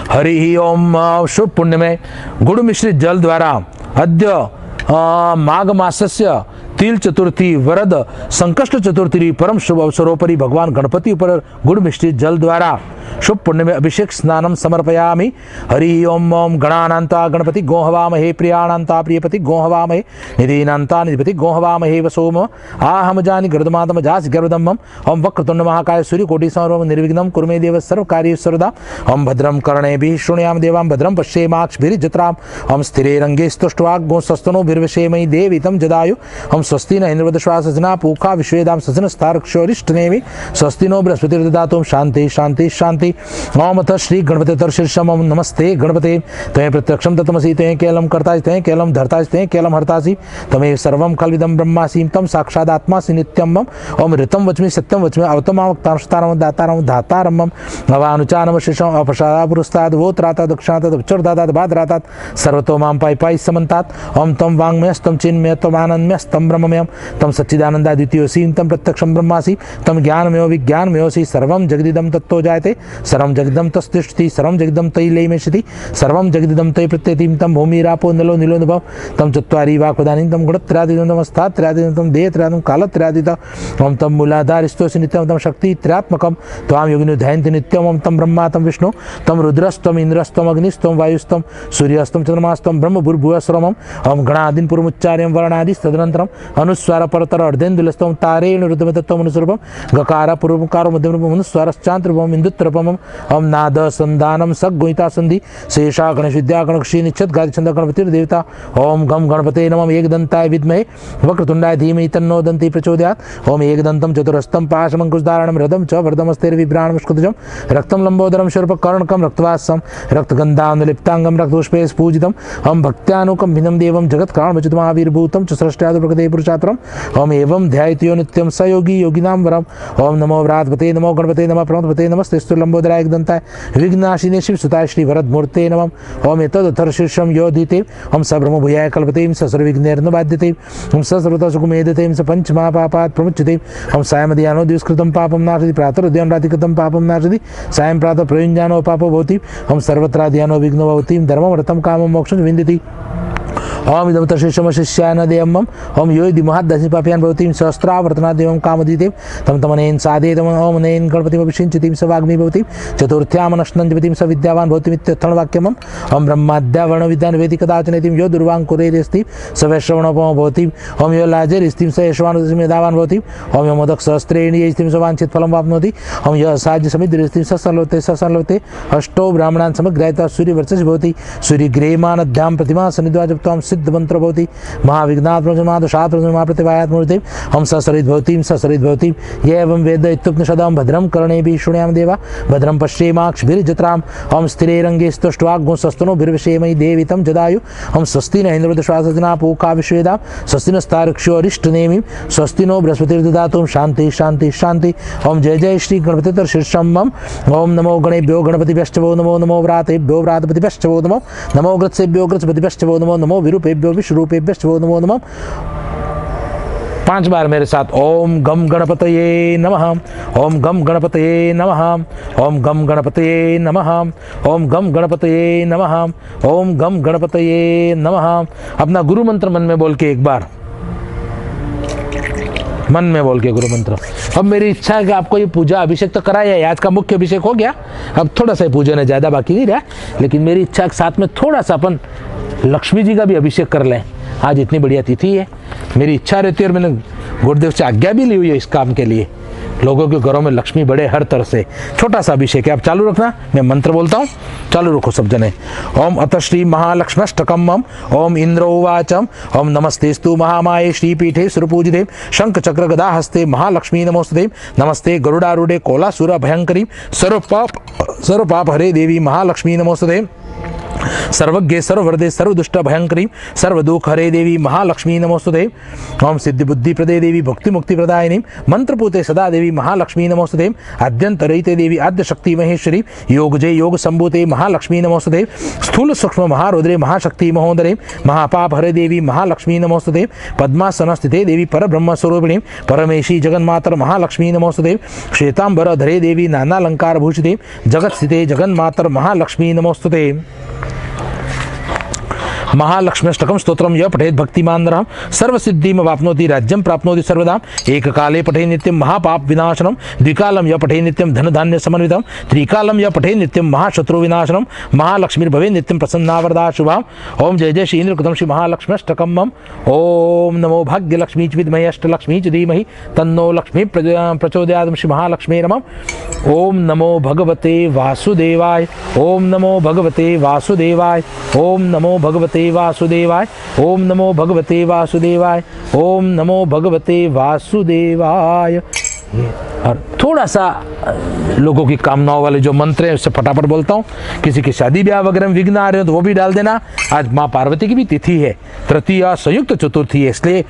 हरि ओम। शुभ पुण्य में गुड़ मिश्रित जल द्वारा अद्य माघ मासस्य तिल चतुर्थी वरद संकष्ट चतुर्थी परम शुभ अवसरोपरि भगवान गणपति पर गुड़ मिश्रित जल द्वारा शुभ पुण्य में अभिषेक स्नानम समर्पयामि। हरि ओम। ओम गणानान्ता गणपति गो हवामहे, प्रियाणान्ता प्रियपति गो हवामहे, निधीनान्ता निधिपति गो हवामहे वसोम आहम जानि गर्दमादम जासि गर्वदम्मम। ओम वक्रतुंड महाकाय सूर्यकोटि समप्रभ निर्विघ्नं कुरु मे देव सर्वकार्येषु सर्वदा। ओम भद्रं कर्णेभिः शृणुयाम देवां भद्रं पश्येमाक्षभिर्जत्राम। ओम स्थिरे रंगे स्तुष्ट्वाग्गो सस्तनोभिर्विषेमहि देवितं जदायु। ओम स्वस्ति न इन्द्रवदश्वा सजना पूखा विश्वेदां सजनस्तारक्षोरिष्टनेमि। स्वस्ति नो बृहस्पतिर्दधातु। शांति शांति शांति। ओम अथ श्री गणपति शीर्षम। ओम नमस्ते गणपते त्वं प्रत्यक्षं तत्त्वमसि त्वं केवलं कर्तासि त्वं केवलं धर्तासि त्वं केवलं हर्तासि त्वमेव सर्वं खल्विदं ब्रह्मासि त्वं साक्षादात्मासि नित्यं मम। ओम ऋतं वच्मि सत्यं वच्मि अवतमावक्तांशतारं दातारं धातारं मम। भवानुचानम शीर्षम अपशापुरस्ताद् वो त्राता दक्षिणात् उच्चर्दातात् बाधरातात् सर्वतो मां पाहि पाहि समन्तात्। ओम त्वं वाङ्मयस्त्वं चिन्मय त्वं आनन्दमयस्त्वं ब्रह्ममयं त्वं सच्चिदानन्दाद्वितीयोऽसि त्वं प्रत्यक्षं ब्रह्मासि त्वं ज्ञानमयो विज्ञानमयोऽसि सर्वं जगदिदं तत्तो जायते सर्वं जगदं तस्तिष्ठति सर्वं जगदं तयि लयमेषति सर्वं जगदिदं तयि प्रत्येति तं भूमिरापो नलो नीलो नभः तं चत्वारि वाक्पदानि तं गुणत्रयातीतं तं स्थात्रयातीतं तं देहत्रयातीतं कालत्रयातीतं ओम तं मूलाधारिस्तोऽसि नित्यं तं शक्तित्रयात्मकं त्वां योगिनो ध्यायन्ति नित्यं। ओम तं ब्रह्मा तं विष्णु तं रुद्रस्त्वं इंद्रस्त्वं अग्निस्त्वं वायुस्त्वं सूर्यस्त्वं चन्द्रमास्त्वं ब्रह्म भूर्भुवस्वरमं। ओम गणादीन् पूर्वमुच्चार्यं वर्णादि तदनन्तरम् अनुस्वार परतर अर्धेन्दुलस्त्वं तारेण रुद्रमतत्वम् अनुस्वरूपं गकार पूर्वकारो मध्यमरूपम् अनुस्वारश्चान्तरूपम् इंदुत्रपमम्। ओम नाद संधानम सगुणिता संधि शेषा गणेश विद्या गणक्षी निच्छद गादि छंद गणपतिर्देवता। ओम गम गणपते नमः। एकदंताय विद्महे वक्रतुंडाय धीमहि तन्नो दन्ति प्रचोदयात्। ओम एकदंतं चतुरस्तं पाशमंकुशधारणं रथं च वरदमस्तेर्विभ्राणमुष्कुतजं रक्तं लंबोदरं शूर्पकर्णकं रक्तवासं रक्तगन्धानुलिप्तांगं रक्तपुष्पैः पूजितम्। ओम भक्त्यानुकंपितं देवं जगत्कारणमच्युतमाविर्भूतं च सृष्ट्यादि प्रकृते पुरुषात्रम्। ओम एवं ध्यायति यो नित्यं स योगी योगिनां वरम्। ओम नमो व्रातपते नमो गणपते नमः प्रणतपते नमस्ते लंबोदराय एकदंताय विघ्नाशिने शिवसुताय श्री भरतमूर्ते नमः। ओम एतदथर् शीर्षं योधिते ओम सब्रह्म भूयाय कल्पते स सर्वविघ्नैर्न बाध्यते ओम स सर्वतः सुखमेधते स पंचमहापापात् प्रमुच्यते। ओम सायमध्याह्नो दिवसकृतं पापं नाशति प्रातरुदयं रात्रिकृतं पापं नाशति सायं प्रातः प्रयुञ्जानो पापो भवति। ओम सर्वत्राध्यानो विघ्नो भवति धर्मं रतं कामं मोक्षं विन्दति। ओम इदं तशीर्षम शिष्याय न देयम्। ओम यो यदि महद्दशि पापयान् भवति सहस्रावर्तनादेवं कामदीते तं तमनेन साधेतम्। ओम नेन गणपतिमभिषिञ्चति स वाग्मी भवति चतुर्थ्यामनश्नन्ति स विद्यावान् भवति मित्यर्थं वाक्यम्। ओम ब्रह्माद्या वर्णविद्यान् वेदि कदाचनैतिं यो दुर्वाङ्कुरेरस्ति स वैश्रवणोपमो भवति। ओम यो लाजरिस्तिं स यशवानुस्ति मेधावान् भवति। ओम यो मोदकसहस्रेण यस्तिं स वाञ्छित फलं वाप्नोति। ओम यो साज्य समिद्रिस्तिं स संलभते अष्टो ब्राह्मणान् समग्रायित्वा सूर्यवर्चसि भवति। सूर्यग्रेमानद्यां प्रतिमा सन्निध्वा जप्त्वां सिद्ध मंत्र भवति। महाविघ्नात् प्रमादशात् प्रतिभायात् मूर्तिं हम ससरिद् भवति ये एवं वेद इत्युपनिषदं भद्रं कर्णेभिः शृणुयाम देवा भद्रं पश्येमाक्षभिर्जत्राम। हम स्थिरे रंगे स्तुष्ट्वाग्गो सस्तनोभिर्विषेमहि देवितं जदायु। हम स्वस्ति न इन्द्रवदश्वा सजना पूखा विश्वेदां स्वस्ति नस्तारक्ष्योरिष्टनेमिं। स्वस्ति नो बृहस्पतिर्दधातु। शांति शांति शांति। ओम जय जय श्री गणपति शीर्षम। ओम नमो गणेभ्यो गणपतिभ्यश्च वो नमो नमो व्रातेभ्यो व्रातपतिभ्यश्च वो नमो नमो ग्रत्सेभ्यो ग्रत्सपतिभ्यश्च वो नमो नमो विरूपेभ्यो विश्वरूपेभ्यश्च वो नमो नमः। 5 बार मेरे साथ ओम गम गणपतये नमः। ओम गम गणपतये नमः। ओम गम गणपतये नमः। ओम गम गणपतये नमः। ओम गम गणपतये नमः। अपना गुरु मंत्र मन में बोल के एक बार मन में बोल के गुरु मंत्र। अब मेरी इच्छा है कि आपको ये पूजा अभिषेक तो कराया है, आज का मुख्य अभिषेक हो गया, अब थोड़ा सा पूजन है, ज़्यादा बाकी नहीं रहा, लेकिन मेरी इच्छा के साथ में थोड़ा सा अपन लक्ष्मी जी का भी अभिषेक कर लें। आज इतनी बढ़िया तिथि है, मेरी इच्छा रहती है और मैंने गुरुदेव से आज्ञा भी ली हुई है इस काम के लिए, लोगों के घरों में लक्ष्मी बढ़े हर तरह से। छोटा सा अभिषेक है, आप चालू रखना, मैं मंत्र बोलता हूँ, चालू रखो सब जने। ओम अत श्री महालक्ष्म्यष्टकम्। ओम इंद्रो उवाचम्। ओम नमस्तेस्तु महामाये श्रीपीठे सुरपूजिते शंख चक्र गदा हस्ते महालक्ष्मी नमोस्तुते। नमस्ते गरुडारूढ़े कोलासुर भयंकरी सर्वपाप हरे देवी महालक्ष्मी नमोस्तुते। सर्वज्ञे सर्ववरदे सर्वदुष्ट भयंकरी सर्वदुख हरे देवी महालक्ष्मी नमोस्तुते। ओम सिद्धि बुद्धि प्रदे देवी भक्ति मुक्ति प्रदायिनी मंत्रपूते सदा देवी महालक्ष्मी नमोस्तुते। आद्यंतरहिते देवी आद्य शक्ति महेश्वरी योग जय योग संभूते महालक्ष्मी नमोस्तुते। स्थूल सूक्ष्म महारुद्रे महाशक्ति महोदरे महापाप हरे देवी महालक्ष्मी नमोस्तुते। पद्मासन स्थिते देवी परब्रह्म स्वरूपिणी परमेशी जगन्मातर महालक्ष्मी नमोस्तुते। श्वेतांबर धरे देवी नानालंकार भूषिते जगत स्थिते जगन्मातर महालक्ष्मी नमोस्तुते। महालक्ष्म्यष्टकं स्तोत्रम यह पठेत भक्तिमान नरः सर्वसिद्धिम वाप्नोति राज्यं प्राप्नोति सर्वदा। एक काले पठे नित्यं महापाप विनाशनम द्विकालं यह पठे नित्यं धन धान्य समन्वितम त्रिकालं यह पठे नित्यं महाशत्रु विनाशनम महालक्ष्मीर्भवे नित्यं प्रसन्ना वरदा शुभा। ओम जय जय श्री इंद्रकृतं श्री महालक्ष्म्यष्टकं मम। ओम नमो भाग्यलक्ष्मी च विद्महे अष्टलक्ष्मी च धीमहि तन्नो लक्ष्मी प्रचोदयात् श्री महालक्ष्मी नमः। ओम नमो भगवते वासुदेवाय। ओम नमो भगवते वासुदेवाय। ओम नमो भगवते वासुदेवाय। ओम नमो भगवते वासुदेवाय। ओम नमो भगवते वासुदेवाय। और थोड़ा सा लोगों की कामनाओं वाले जो मंत्र हैं उससे फटाफट बोलता हूँ। किसी की शादी ब्याह वगैरह में विघ्न आ रहे हो तो वो भी डाल देना। आज माँ पार्वती की भी तिथि है, तृतीया संयुक्त चतुर्थी है, इसलिए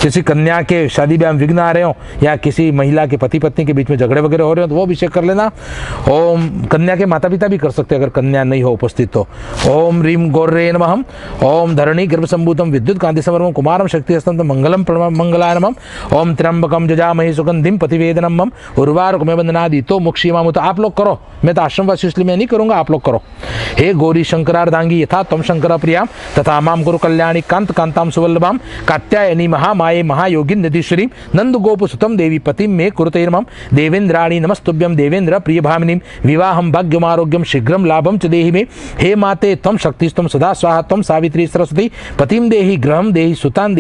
किसी कन्या के शादी ब्याह में विघ्न आ रहे हो या किसी महिला के पति पत्नी के बीच में झगड़े वगैरह हो रहे हो तो वो अभिषेक कर लेना। ओम कन्या के माता पिता भी कर सकते हैं अगर कन्या नहीं हो उपस्थित तो। ओम रीम गौर्रे नमः। ओम धरणी गर्भसंभूतम विद्युत कांति समर्मम कुमारम शक्ति हस्तम मंगलम मंगलाय नमः। ओम त्र्यंबकम जजामहे सुगंधिम पतिवेदनम मम उर्वारुकमेव वंदनादि तो मुक्षीमामुत। आप लोग करो, मैं तो आश्रमवासी इसलिए मैं नहीं करूंगा, आप लोग करो। हे गौरी शंकरार्धांगी यथा तम शंकर प्रिया तथा माम गुरु कल्याणी कांत कांताम सुवल्लभाम कात्यायनी महामाये महायोगिन निधिश्री नंद गोप सुतम देवी पतिम मे कुरुते नमः। देवेंद्राणी नमस्तुभ्यम देवेंद्र प्रिय भामिनीम विवाहम भाग्यम आरोग्यम शीघ्रम लाभम च देहि मे। हे माते तम शक्तिस्तम सदा स्वाहा तम सावित्री सरस्वती पतिम देहि ग्रहम देहि सुतान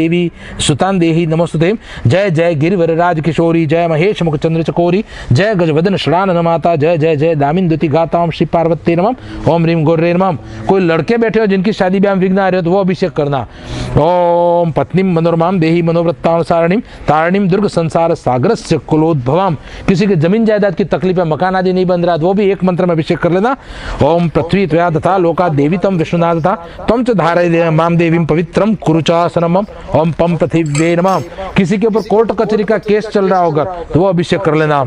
देहि नमोस्तुते। जय जय गिरिवर राज किशोरी जय महेश मुख चंद्र चकोरी जय गजवदन शरानन माता जय जय जय दामिंदुति गाताम श्री पार्वती नमः। ओम रीम गौर्रे नमः। कोई लड़के बैठे हो जिनकी शादी ब्याह में विघ्न आ रहे हो तो वो अभिषेक करना। ओम पत्नीम मनोरमाम देहि मनोवृत्तानुसारणीम तारणीम दुर्ग संसार सागरस्य कुलोद्भवाम। किसी के जमीन जायदाद की तकलीफ है, मकान आदि नहीं बन रहा तो वो भी एक मंत्र में अभिषेक कर लेना। ओम पृथ्वी त्वया तथा लोका देवी तम विष्णुनाथ तथा तम च धारय माम देवीम पवित्रम कुरुचासनम। ओम पम पृथ्वी नमः। किसी के ऊपर कोर्ट कचहरी का केस चल रहा होगा तो वो अभिषेक कर लेना।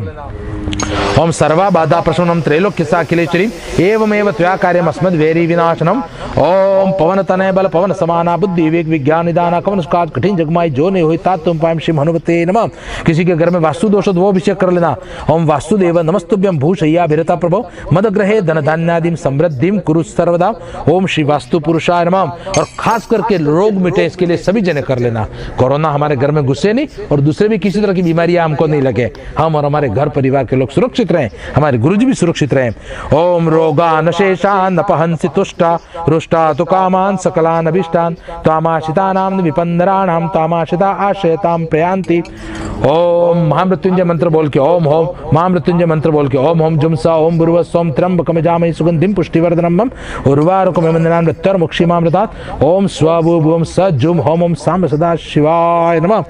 ओम सर्वा बाधा प्रशमनम त्रैलोक्य साखिलेश्वरी एवमेव त्वया कार्यम अस्मद् वैरी विनाशनम। ओम पवन तनय बल पवन समाना बुद्धि विवेक विज्ञान निदान कवन काज कठिन जगमाई जो नहीं हुई तात तुम पायम श्री हनुमते नमः। किसी के घर में वास्तु दोष हो तो वो अभिषेक कर लेना। ओम वास्तुदेव नमस्तुभ्यम भूषय्या भिरता प्रभो मदग्रहे धन धान्यादिम समृद्धिम कुरु सर्वदा। ओम श्री वास्तु पुरुषाय नमः। और खास करके रोग मिटे इसके लिए सभी जने कर लेना। कोरोना हमारे घर में घुसे नहीं और दूसरे भी किसी तरह की बीमारियां हमको नहीं लगे, हम और हमारे घर परिवार के लोग सुरक्षित रहें, हमारे गुरुजी भी सुरक्षित रहें। ओम रोगान शेषान अपहंसि तुष्टा रुष्टा तु कामान सकलान अभिष्टान तामाशितानाम विपंदराणाम तामाशिता आश्रयताम प्रयांति। ओम महामृत्युंजय मंत्र बोल के ओम होम महामृत्युंजय मंत्र बोल के ओम होम जुमसा ओम बुर्वस्वम त्र्यंबकम जामहि सुगंधिम पुष्टिवर्धनम उर्वारुकमेव वंदनान वृत्तर मुक्षीमामृतात्। ओम स्वभुवम सजुम होम ओम सांब सदा शिवाय नमः।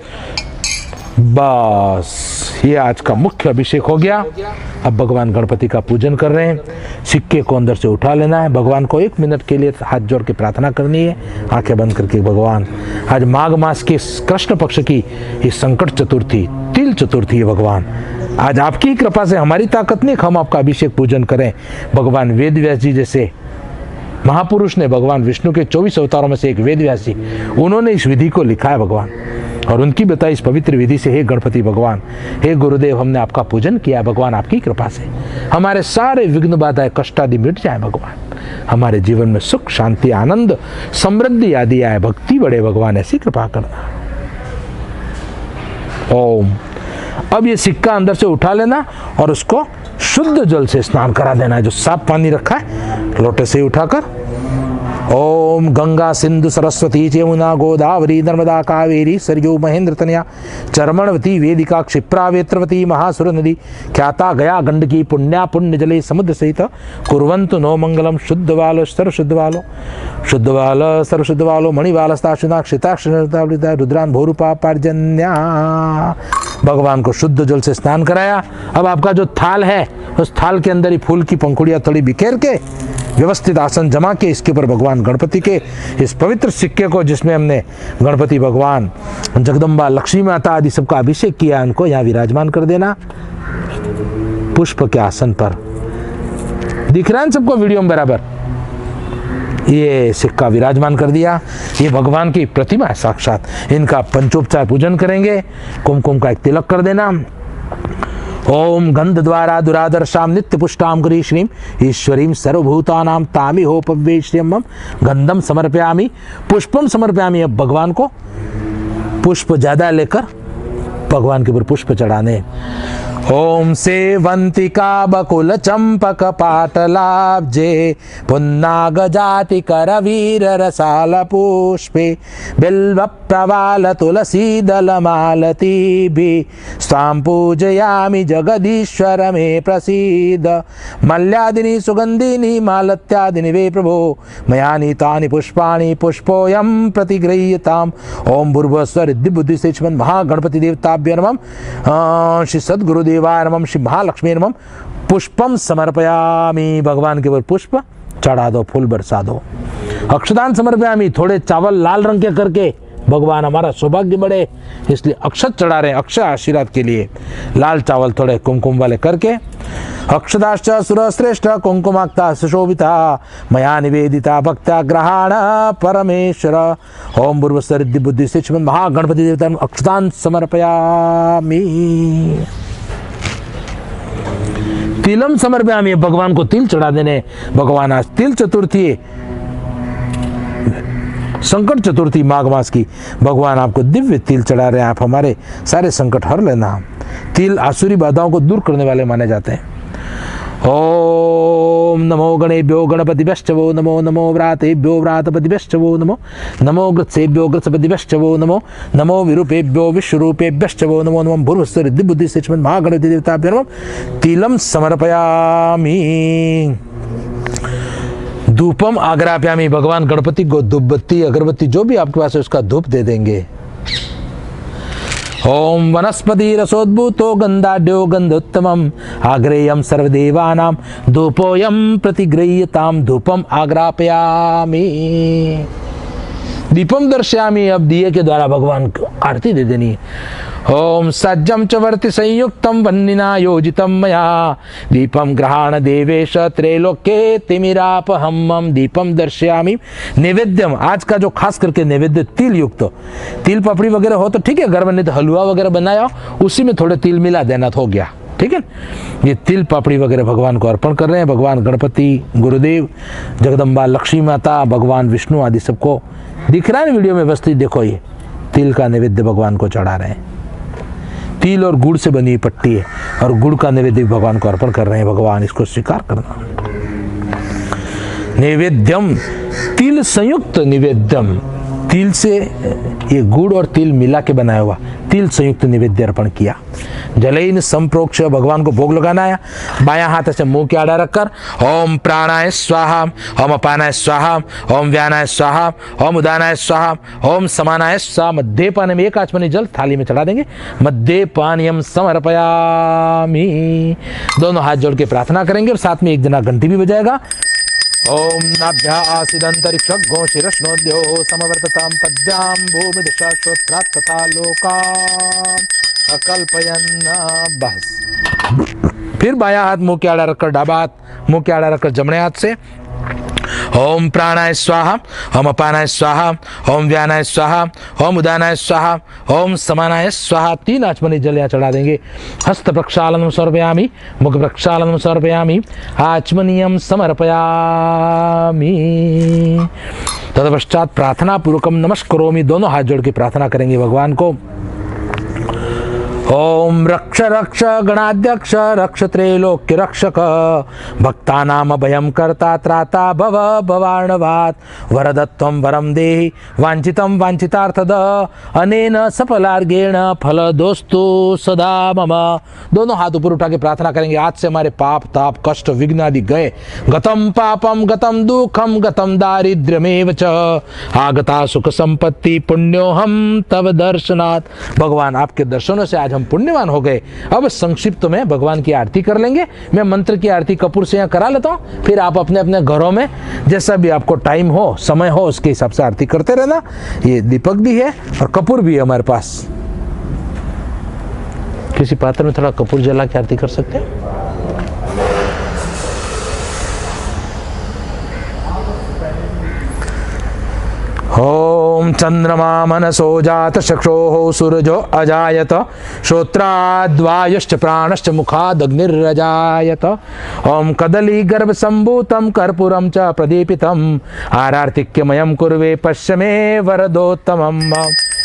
बस ये आज का मुख्य अभिषेक हो गया। अब भगवान गणपति का पूजन कर रहे हैं। सिक्के को अंदर से उठा लेना है, भगवान को 1 मिनट के लिए हाथ जोड़ के प्रार्थना करनी है, आंखें बंद करके। भगवान आज माघ मास के कृष्ण पक्ष की ये संकट चतुर्थी तिल चतुर्थी है भगवान, आज आपकी कृपा से, हमारी ताकत नहीं, हम आपका अभिषेक पूजन करें। भगवान वेद व्यास जी जैसे महापुरुष ने, भगवान विष्णु के 24 अवतारों में से एक वेद व्यास जी, उन्होंने इस विधि को लिखा है भगवान, और उनकी बताई इस पवित्र विधि से हे गणपति भगवान, हे गुरुदेव, हमने आपका पूजन किया भगवान, आपकी कृपा से हमारे सारे विघ्न बाधाएं कष्ट आदि मिट जाए भगवान, हमारे जीवन में सुख शांति आनंद समृद्धि आदि आए, भक्ति बढ़े भगवान, ऐसी कृपा करना। ओम। अब ये सिक्का अंदर से उठा लेना और उसको शुद्ध जल से स्नान करा देना है, जो साफ पानी रखा है लोटे से उठाकर। ओम गंगा सिंधु सरस्वती यमुना गोदावरी नर्मदा कावेरी सरयू महेंद्र तनया चर्मणवती वेदिका क्षिप्रा वेत्रवती महासुर नदी ख्याता गया गंडकी पुण्या पुण्य जले समुद्र सहित कुर्वन्तु नो मंगलम। शुद्ध वालो सर्व शुद्ध वालो शुद्ध वाल सर्व शुद्ध वालो मणिवालस्ताक्षुना क्षिताक्षता रुद्रान भोरूपा पार्जन्या। भगवान को शुद्ध जल से स्नान कराया। अब आपका जो थाल है उस थाल के अंदर ही फूल की पंखुड़ियां थोड़ी बिखेर के व्यवस्थित आसन जमा के इसके ऊपर भगवान गणपति के इस पवित्र सिक्के को, जिसमें हमने गणपति भगवान, जगदम्बा, लक्ष्मी माता आदि सबका अभिषेक किया, उनको यहाँ विराजमान कर देना पुष्प के आसन पर। दिख रहा है सबको वीडियो में बराबर? ये सिक्का विराजमान कर दिया। ये भगवान की प्रतिमा है साक्षात। इनका पंचोपचार पूजन करेंगे। कुमकुम का एक तिलक कर देना। ओम गंध द्वारा दुरादर्शाम नित्य पुष्टाम करी श्रीम ईश्वरीम सर्वभूतानाम तामिहोपवेश्यम गंधम समर्पयामि पुष्पम समर्पयामि। अब भगवान को पुष्प ज्यादा लेकर भगवान के ऊपर पुष्प चढ़ाने। ओम सेवंतिका बकुल चंपक पाटलाब्जे पुन्नाग जाति करवीर रसाल पुष्पे बिल्व प्रवाल तुलसी दल मालती भी स्वाम पूजयामि जगदीश्वर मे प्रसीद मल्यादिनी सुगंधिनी मालत्यादिनी वे प्रभो मया नीतानि पुष्पाणि पुष्पोयम प्रतिगृह्यताम। ओम भूर्भुवस्सुवः रिद्धि बुद्धि सेचमन महागणपति देवताभ्यो नमः। श्री सद्गुरुदेव नमः। श्री महालक्ष्मी नमः। पुष्पम समर्पयामि। भगवान के ऊपर पुष्प चढ़ा दो, फूल बरसा दो। अक्षदान समर्पयामि। थोड़े चावल लाल रंग के करके भगवान हमारा सौभाग्य बढ़े इसलिए अक्षत चढ़ा रहे हैं, अक्षय आशीर्वाद के लिए। लाल चावल थोड़े कुमकुम वाले करके। अक्षदाश्च सुरश्रेष्ठ कुंकुमाक्ता सुशोभिता मया निवेदिता भक्त्या ग्रहाण परमेश्वर। ओम भूर्भुवस्सुवः रिद्धि बुद्धि सेचमन महागणपति देवता अक्षदान समर्पयामि। तिलम समर्पयामि। भगवान को तिल चढ़ा देने। भगवान आज तिल चतुर्थी, संकट चतुर्थी माघ मास की, भगवान आपको दिव्य तिल चढ़ा रहे हैं। आप हमारे सारे संकट हर लेना। तिल आसुरी बाधाओं को दूर करने वाले माने जाते हैं। ओम नमो गणेभ्यो गणपतिभ्यश्च वो नमो। नमो व्रातेभ्यो व्रातपतिभ्यश्च वो नमो। नमो ग्रत्सेभ्यो ग्रत्सपतिभ्यश्च वो नमो। नमो विरूपेभ्यो विश्वरूपेभ्यश्च वो नमो। नमो भूर्भुवस्सुवः रिद्धि बुद्धि सेचमन महागणपति देवताभ्यो नमः। तिलम समर्पयामि। धूपम आग्राप्यामि। भगवान गणपति को धूप बत्ती अगरबत्ती जो भी आपके पास है उसका धूप दे देंगे। ओम वनस्पति रसोद्भूतो गंधाढ्यो गंधोत्तमम आग्रेयम सर्वदेवानां धूपोयम प्रतिगृह्यताम। धूपम आग्रापयामि। दीपम दर्शयामि। अब दिए के द्वारा भगवान को आरती दे देनी है। ओम सज्जम च वर्ति संयुक्तम वन्निना योजितम मया दीपम ग्रहाण देवेश त्रैलोक्ये तिमिरापहम्मम। दीपम दर्शयामि। नैवेद्यम। आज का जो खास करके नैवेद्य तिल युक्त, तिल पपड़ी वगैरह हो तो ठीक है, घर में नहीं तो हलवा वगैरह बनाया उसी में थोड़े तिल मिला देना तो हो गया, ठीक है। ये तिल पापड़ी वगैरह भगवान को अर्पण कर रहे हैं। भगवान गणपति, गुरुदेव, जगदम्बा, लक्ष्मी माता, भगवान विष्णु आदि सबको दिख रहा है वीडियो में। बस्ती देखो, ये तिल का नैवेद्य भगवान को चढ़ा रहे हैं। तिल और गुड़ से बनी पट्टी है और गुड़ का नैवेद्य भगवान को अर्पण कर रहे हैं। भगवान इसको स्वीकार करना। नैवेद्यम तिल संयुक्त निवेद्यम। तिल से ये गुड़ और तिल मिला के बनाया हुआ तिल संयुक्त निवेद्य अर्पण किया। जलैन संप्रोक्ष भगवान को भोग लगाना है। बायां हाथ से मुंह के आड़ा रखकर ओम प्राणाय स्वाहा, ओम अपानाय स्वाहा, ओम व्यानाय स्वाहा, ओम उदानाय स्वाहा, ओम समानाय स्वाहा। मध्य पान में एक आचमनी जल थाली में चढ़ा देंगे। मध्य पानीयम समर्पयामि। दोनों हाथ जोड़ के प्रार्थना करेंगे और साथ में एक जना घंटी भी बजाएगा। ओम नाभ्या आसीदंतरिक्षो शिरश्नोद्यो समवर्ततां पद्यां भूमि दिशा श्रोत्रात् तथा लोकान् अकल्पयन्। बस फिर बायां हाथ मुंह के आड़ा रखकर, डाबा हाथ मुंह के आड़ा रखकर जमणे हाथ से ओम प्राणाय स्वाहा, ओम अपानाय स्वाहा, ओम व्यानाय स्वाहा, ओम उदानाय स्वाहा, ओम समानाय स्वाहा। 3 आचमनी जल यहाँ चढ़ा देंगे। हस्त प्रक्षालनम समर्पयामि, मुख प्रक्षालनम समर्पयामि, आचमनीयम समर्पयामि। तदपश्चात प्रार्थना पूर्वकम नमस्करोमि। दोनों हाथ जोड़ के प्रार्थना करेंगे भगवान को। ओम रक्ष रक्ष गणाध्यक्ष रक्ष त्रैलोक्य रक्षक भक्तानाम अभयं कर्ता त्राता भव भवार्णवात् वरदत्वं वरम देहि वांछितं वांछितार्थद अनेन सफलार्गेण फलदोस्तु सदा मम। दोनों हाथ ऊपर उठा के प्रार्थना करेंगे। आज से हमारे पाप ताप कष्ट विघ्न आदि गए। गतम पापम गतम दुखम गतम दारिद्र्यमेव च आगता सुख संपत्ति पुण्योहम तव दर्शनात्। भगवान आपके दर्शनों से आज हम पुण्यवान हो गए। अब संक्षिप्त में भगवान की आरती कर लेंगे। मैं मंत्र की आरती कपूर से यहाँ करा लेता हूँ, फिर आप अपने अपने घरों में जैसा भी आपको टाइम हो, समय हो, उसके हिसाब से आरती करते रहना। ये दीपक भी है और कपूर भी है हमारे पास। किसी पात्र में थोड़ा कपूर जला के आरती कर सकते हैं। ओम चंद्रमा मनसो जात चक्षुः सूरजो अजायत श्रोत्राद्वायुश्च प्राणश्च मुखादग्निरजायत ओम कदली गर्भ संभूतं कर्पूरं च प्रदीपितम् आरार्तिक्यमयं कुर्वे पश्य मे वरदोत्तमम्।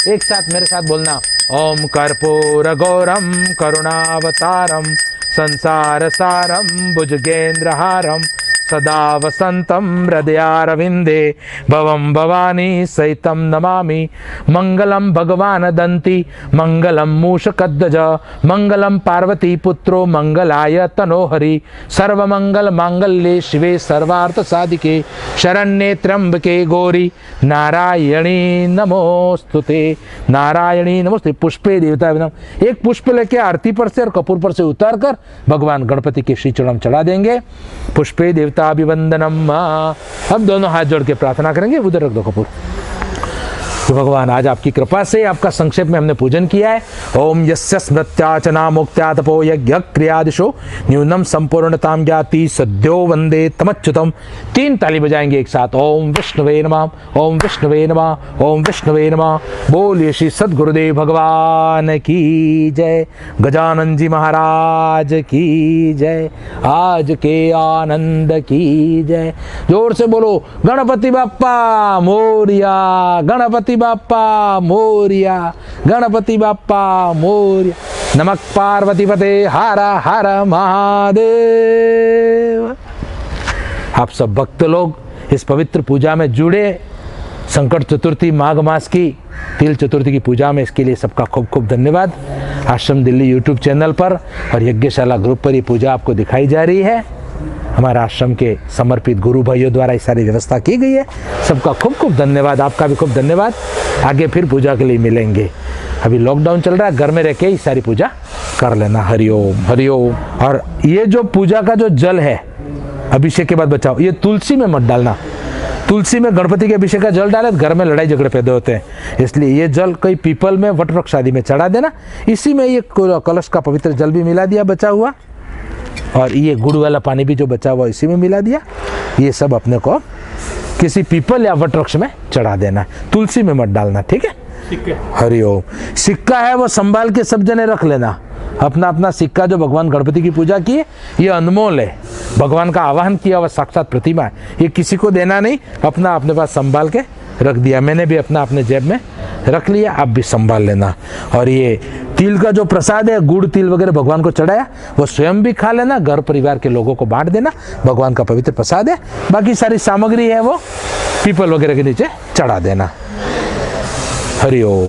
एक साथ मेरे साथ बोलना, ओम कर्पूर गौरम करुणावतारम संसार सारम भुजगेंद्रहारम सदा वसंतम हृदयारविंदे भवम भवानी सहितम नमामि। मंगलम भगवान दंती मंगलम मूषकध्वज मंगलम पार्वती पुत्रो मंगलाय तनोहरि सर्वमंगल मांगल्ये शिवे सर्वार्थ साधिके शरण्ये त्र्यंबके गौरी नारायणी नमोस्तुते। नारायणी नमोस्तुते। पुष्पे देवता विनम। एक पुष्प लेके आरती पर से और कपूर पर से उतार कर भगवान गणपति के श्री चरण चढ़ा देंगे। पुष्पे देवता अभिवंदनम। हम दोनों हाथ जोड़ के प्रार्थना करेंगे। उधर रख दो कपूर। तो भगवान आज आपकी कृपा से आपका संक्षेप में हमने पूजन किया है। ओम यस्य स्मृत्याचना मुक्त्या तपो यज्ञ क्रियादिशो न्यूनम संपूर्णताम ज्ञाति सद्यो वंदे तमच्युतम। 3 ताली बजाएंगे एक साथ। ओम विष्णुवे नमः, ओम विष्णुवे नमः, ओम विष्णुवे नमः। बोलिए श्री सद्गुरुदेव भगवान की जय। गजानन जी महाराज की जय। आज के आनंद की जय। जोर से बोलो, गणपति बाप्पा मोरिया, गणपति बाप्पा मोरिया, गणपति बाप्पा मोरिया। नमः पार्वती पते हर हर महादेव। आप सब भक्त लोग इस पवित्र पूजा में जुड़े। संकट चतुर्थी माघ मास की तिल चतुर्थी की पूजा में, इसके लिए सबका खूब खूब धन्यवाद। आश्रम दिल्ली यूट्यूब चैनल पर और यज्ञशाला ग्रुप पर ये पूजा आपको दिखाई जा रही है। हमारा आश्रम के समर्पित गुरु भाइयों द्वारा ये सारी व्यवस्था की गई है। सबका खूब खूब धन्यवाद। आपका भी खूब धन्यवाद। आगे फिर पूजा के लिए मिलेंगे। अभी लॉकडाउन चल रहा है, घर में रह के ही सारी पूजा कर लेना। हरिओम हरिओम। और ये जो पूजा का जो जल है अभिषेक के बाद बचाओ, ये तुलसी में मत डालना। तुलसी में गणपति के अभिषेक का जल डाले तो घर में लड़ाई झगड़े पैदा होते हैं, इसलिए ये जल कई पीपल में वट वृक्ष आदि में चढ़ा देना। इसी में ये कलश का पवित्र जल भी मिला दिया बचा हुआ, और ये गुड़ वाला पानी भी जो बचा हुआ इसी में मिला दिया। ये सब अपने को किसी पीपल या वट वृक्ष में चढ़ा देना, तुलसी में मत डालना, ठीक है। हरिओम। सिक्का है वो संभाल के सब जने रख लेना। अपना अपना सिक्का जो भगवान गणपति की पूजा की है, ये अनमोल है, भगवान का आवाहन किया हुआ साक्षात प्रतिमा है। ये किसी को देना नहीं, अपना अपने पास संभाल के रख दिया। मैंने भी अपना अपने जेब में रख लिया, आप भी संभाल लेना। और ये तिल का जो प्रसाद है, गुड़ तिल वगैरह भगवान को चढ़ाया, वो स्वयं भी खा लेना, घर परिवार के लोगों को बांट देना। भगवान का पवित्र प्रसाद है। बाकी सारी सामग्री है वो पीपल वगैरह के नीचे चढ़ा देना। हरि ओम।